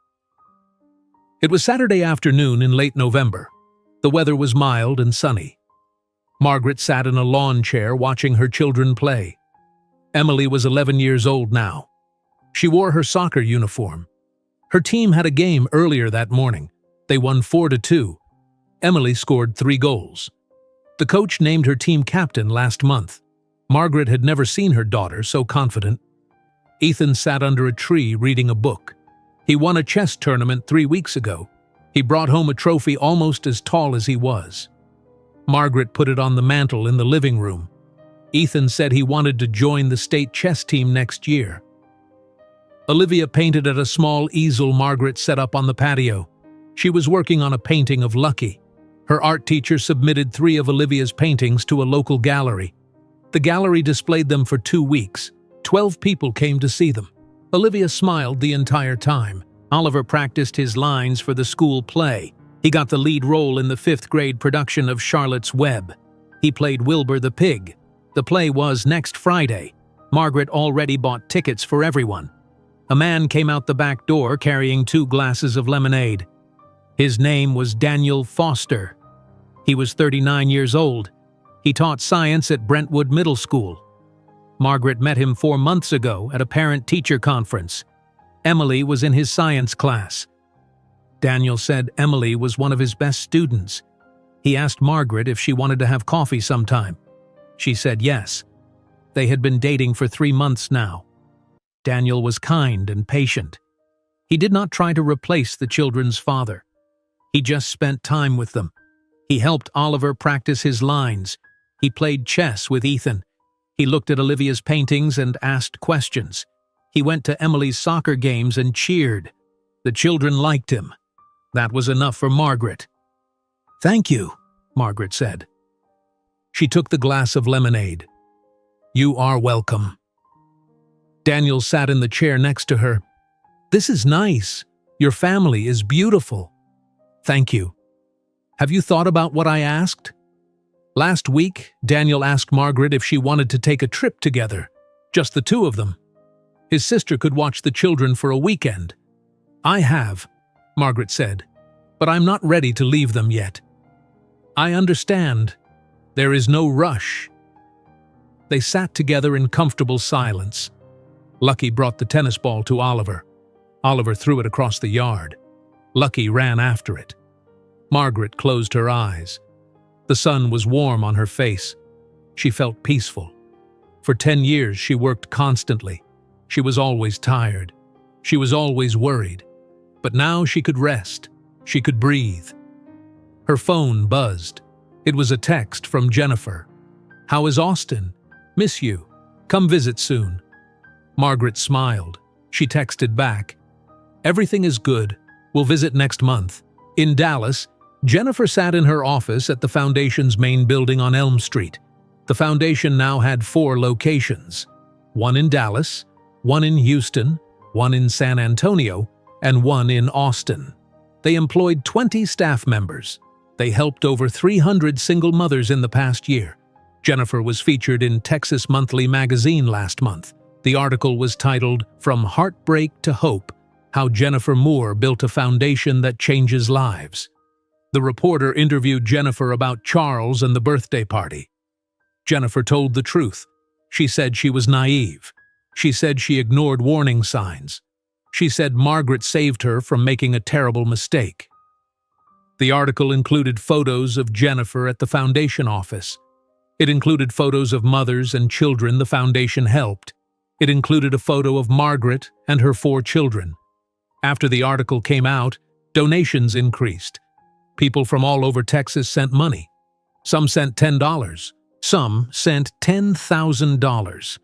It was Saturday afternoon in late November. The weather was mild and sunny. Margaret sat in a lawn chair watching her children play. Emily was 11 years old now. She wore her soccer uniform. Her team had a game earlier that morning. They won 4-2. Emily scored 3 goals. The coach named her team captain last month. Margaret had never seen her daughter so confident. Ethan sat under a tree reading a book. He won a chess tournament 3 weeks ago. He brought home a trophy almost as tall as he was. Margaret put it on the mantel in the living room. Ethan said he wanted to join the state chess team next year. Olivia painted at a small easel Margaret set up on the patio. She was working on a painting of Lucky. Her art teacher submitted 3 of Olivia's paintings to a local gallery. The gallery displayed them for 2 weeks. 12 people came to see them. Olivia smiled the entire time. Oliver practiced his lines for the school play. He got the lead role in the 5th grade production of Charlotte's Web. He played Wilbur the pig. The play was next Friday. Margaret already bought tickets for everyone. A man came out the back door carrying 2 glasses of lemonade. His name was Daniel Foster. He was 39 years old. He taught science at Brentwood Middle School. Margaret met him 4 months ago at a parent-teacher conference. Emily was in his science class. Daniel said Emily was one of his best students. He asked Margaret if she wanted to have coffee sometime. She said yes. They had been dating for 3 months now. Daniel was kind and patient. He did not try to replace the children's father. He just spent time with them. He helped Oliver practice his lines. He played chess with Ethan. He looked at Olivia's paintings and asked questions. He went to Emily's soccer games and cheered. The children liked him. That was enough for Margaret. "Thank you," Margaret said. She took the glass of lemonade. "You are welcome." Daniel sat in the chair next to her. "This is nice. Your family is beautiful." "Thank you. Have you thought about what I asked?" Last week, Daniel asked Margaret if she wanted to take a trip together, just the 2 of them. His sister could watch the children for a weekend. "I have," Margaret said, "but I'm not ready to leave them yet." "I understand. There is no rush." They sat together in comfortable silence. Lucky brought the tennis ball to Oliver. Oliver threw it across the yard. Lucky ran after it. Margaret closed her eyes. The sun was warm on her face. She felt peaceful. For 10 years she worked constantly. She was always tired. She was always worried. But now she could rest. She could breathe. Her phone buzzed. It was a text from Jennifer. "How is Austin? Miss you. Come visit soon." Margaret smiled. She texted back, "Everything is good. We'll visit next month." In Dallas, Jennifer sat in her office at the foundation's main building on Elm Street. The foundation now had 4 locations, one in Dallas, one in Houston, one in San Antonio, and one in Austin. They employed 20 staff members. They helped over 300 single mothers in the past year. Jennifer was featured in Texas Monthly magazine last month. The article was titled, "From Heartbreak to Hope: How Jennifer Moore Built a Foundation That Changes Lives." The reporter interviewed Jennifer about Charles and the birthday party. Jennifer told the truth. She said she was naive. She said she ignored warning signs. She said Margaret saved her from making a terrible mistake. The article included photos of Jennifer at the foundation office. It included photos of mothers and children the foundation helped. It included a photo of Margaret and her 4 children. After the article came out, donations increased. People from all over Texas sent money. Some sent $10. Some sent $10,000.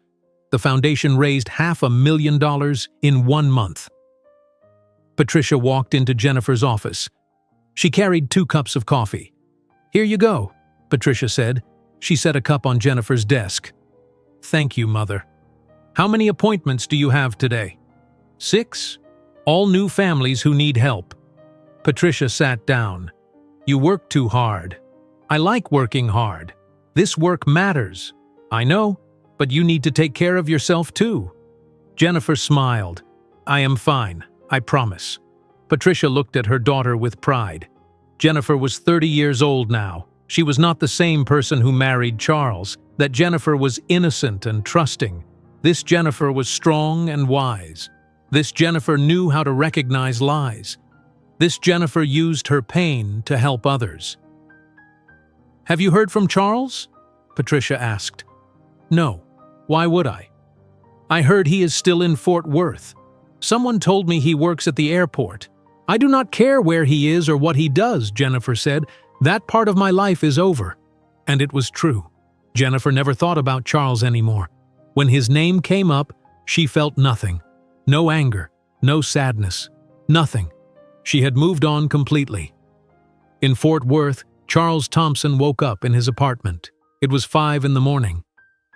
The foundation raised $500,000 in 1 month. Patricia walked into Jennifer's office. She carried 2 cups of coffee. "Here you go," Patricia said. She set a cup on Jennifer's desk. "Thank you, Mother. How many appointments do you have today?" 6. All new families who need help." Patricia sat down. "You work too hard." "I like working hard. This work matters." "I know, but you need to take care of yourself too." Jennifer smiled. "I am fine, I promise." Patricia looked at her daughter with pride. Jennifer was 30 years old now. She was not the same person who married Charles. That Jennifer was innocent and trusting. This Jennifer was strong and wise. This Jennifer knew how to recognize lies. This Jennifer used her pain to help others. "Have you heard from Charles?" Patricia asked. "No. Why would I?" "I heard he is still in Fort Worth. Someone told me he works at the airport." "I do not care where he is or what he does," Jennifer said. "That part of my life is over." And it was true. Jennifer never thought about Charles anymore. When his name came up, she felt nothing. No anger, no sadness, nothing. She had moved on completely. In Fort Worth, Charles Thompson woke up in his apartment. It was 5 in the morning.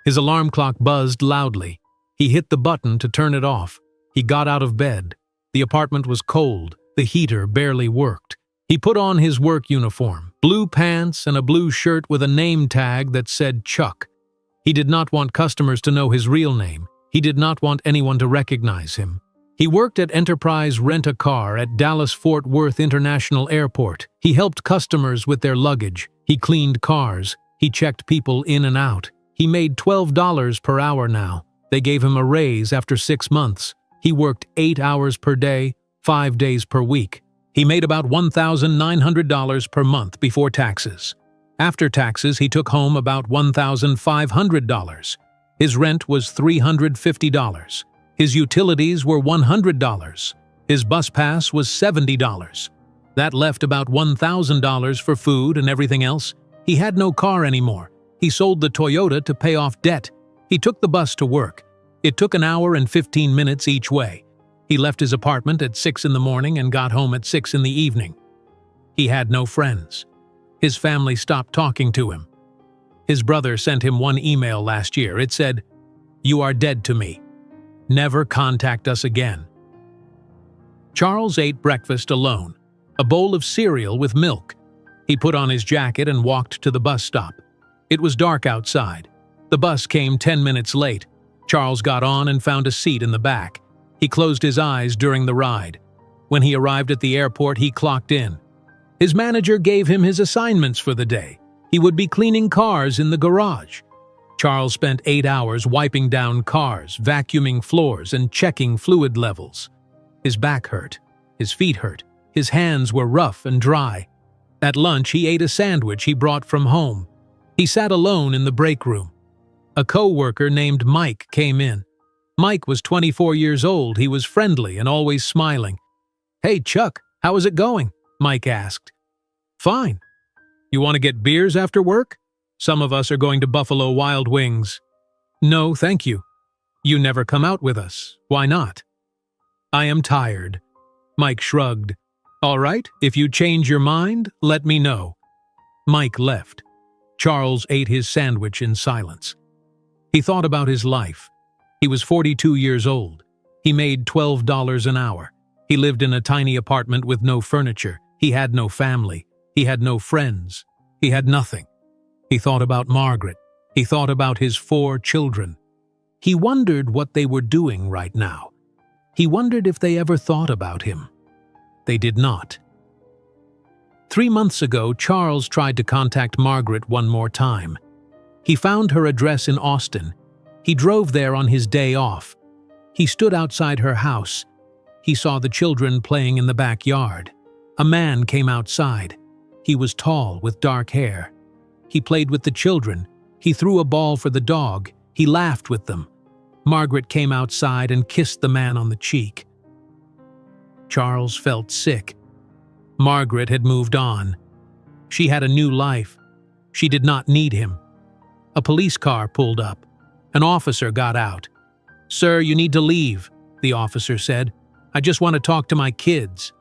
His alarm clock buzzed loudly. He hit the button to turn it off. He got out of bed. The apartment was cold. The heater barely worked. He put on his work uniform, blue pants and a blue shirt with a name tag that said Chuck. He did not want customers to know his real name. He did not want anyone to recognize him. He worked at Enterprise Rent-A-Car at Dallas-Fort Worth International Airport. He helped customers with their luggage. He cleaned cars. He checked people in and out. He made $12 per hour now. They gave him a raise after 6 months. He worked 8 hours per day, 5 days per week. He made about $1,900 per month before taxes. After taxes, he took home about $1,500. His rent was $350. His utilities were $100. His bus pass was $70. That left about $1,000 for food and everything else. He had no car anymore. He sold the Toyota to pay off debt. He took the bus to work. It took an hour and 15 minutes each way. He left his apartment at 6 in the morning and got home at 6 in the evening. He had no friends. His family stopped talking to him. His brother sent him one email last year. It said, "You are dead to me. Never contact us again." Charles ate breakfast alone, a bowl of cereal with milk. He put on his jacket and walked to the bus stop. It was dark outside. The bus came 10 minutes late. Charles got on and found a seat in the back. He closed his eyes during the ride. When he arrived at the airport, he clocked in. His manager gave him his assignments for the day. He would be cleaning cars in the garage. Charles spent 8 hours wiping down cars, vacuuming floors, and checking fluid levels. His back hurt. His feet hurt. His hands were rough and dry. At lunch, he ate a sandwich he brought from home. He sat alone in the break room. A co-worker named Mike came in. Mike was 24 years old. He was friendly and always smiling. "Hey, Chuck, how is it going?" Mike asked. "Fine. You want to get beers after work? Some of us are going to Buffalo Wild Wings." "No, thank you. You never come out with us. Why not?" "I am tired." Mike shrugged. "All right, if you change your mind, let me know." Mike left. Charles ate his sandwich in silence. He thought about his life. He was 42 years old. He made $12 an hour. He lived in a tiny apartment with no furniture. He had no family. He had no friends. He had nothing. He thought about Margaret. He thought about his 4 children. He wondered what they were doing right now. He wondered if they ever thought about him. They did not. 3 months ago, Charles tried to contact Margaret one more time. He found her address in Austin. He drove there on his day off. He stood outside her house. He saw the children playing in the backyard. A man came outside. He was tall with dark hair. He played with the children. He threw a ball for the dog. He laughed with them. Margaret came outside and kissed the man on the cheek. Charles felt sick. Margaret had moved on. She had a new life. She did not need him. A police car pulled up. An officer got out. "Sir, you need to leave," the officer said. "I just want to talk to my kids.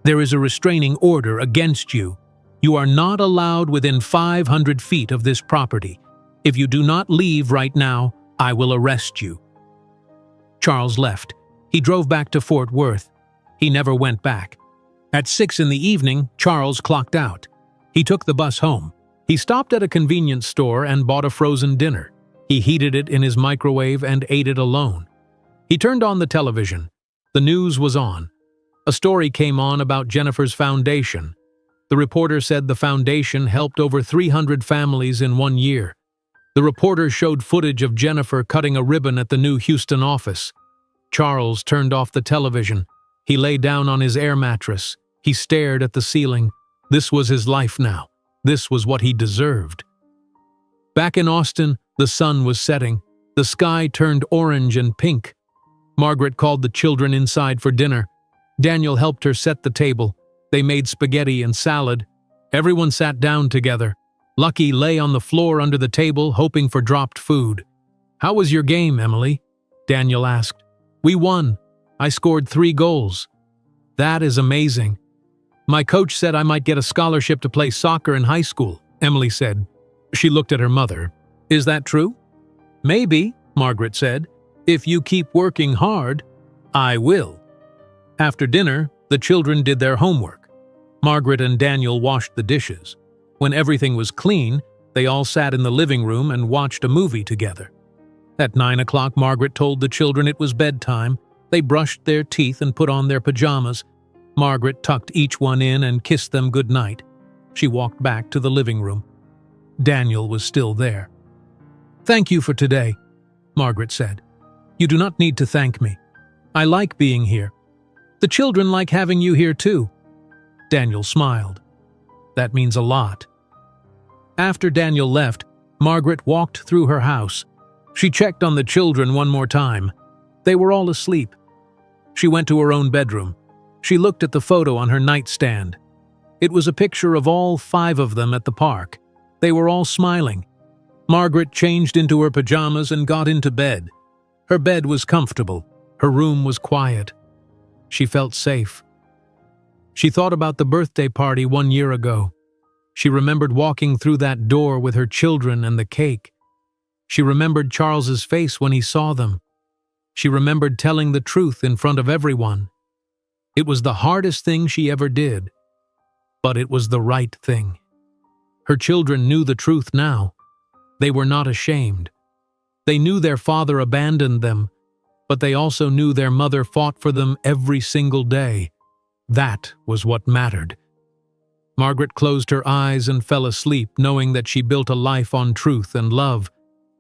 There is a restraining order against you. You are not allowed within 500 feet of this property. If you do not leave right now, I will arrest you." Charles left. He drove back to Fort Worth. He never went back. At 6 in the evening, Charles clocked out. He took the bus home. He stopped at a convenience store and bought a frozen dinner. He heated it in his microwave and ate it alone. He turned on the television. The news was on. A story came on about Jennifer's foundation. The reporter said the foundation helped over 300 families in 1 year. The reporter showed footage of Jennifer cutting a ribbon at the new Houston office. Charles turned off the television. He lay down on his air mattress. He stared at the ceiling. This was his life now. This was what he deserved. Back in Austin, the sun was setting. The sky turned orange and pink. Margaret called the children inside for dinner. Daniel helped her set the table. They made spaghetti and salad. Everyone sat down together. Lucky lay on the floor under the table, hoping for dropped food. "How was your game, Emily?" Daniel asked. "We won. I scored 3 goals." "That is amazing. My coach said I might get a scholarship to play soccer in high school," Emily said. She looked at her mother. "Is that true?" "Maybe," Margaret said. "If you keep working hard." "I will." After dinner, the children did their homework. Margaret and Daniel washed the dishes. When everything was clean, they all sat in the living room and watched a movie together. At 9 o'clock, Margaret told the children it was bedtime. They brushed their teeth and put on their pajamas. Margaret tucked each one in and kissed them good night. She walked back to the living room. Daniel was still there. "Thank you for today," Margaret said. "You do not need to thank me. I like being here. The children like having you here too." Daniel smiled. "That means a lot." After Daniel left, Margaret walked through her house. She checked on the children one more time. They were all asleep. She went to her own bedroom. She looked at the photo on her nightstand. It was a picture of all 5 of them at the park. They were all smiling. Margaret changed into her pajamas and got into bed. Her bed was comfortable. Her room was quiet. She felt safe. She thought about the birthday party 1 year ago. She remembered walking through that door with her children and the cake. She remembered Charles's face when he saw them. She remembered telling the truth in front of everyone. It was the hardest thing she ever did, but it was the right thing. Her children knew the truth now. They were not ashamed. They knew their father abandoned them, but they also knew their mother fought for them every single day. That was what mattered. Margaret closed her eyes and fell asleep, knowing that she built a life on truth and love.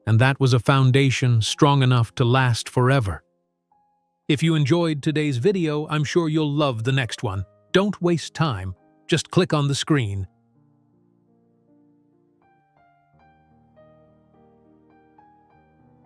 and that was a foundation strong enough to last forever. If you enjoyed today's video, I'm sure you'll love the next one. Don't waste time. Just click on the screen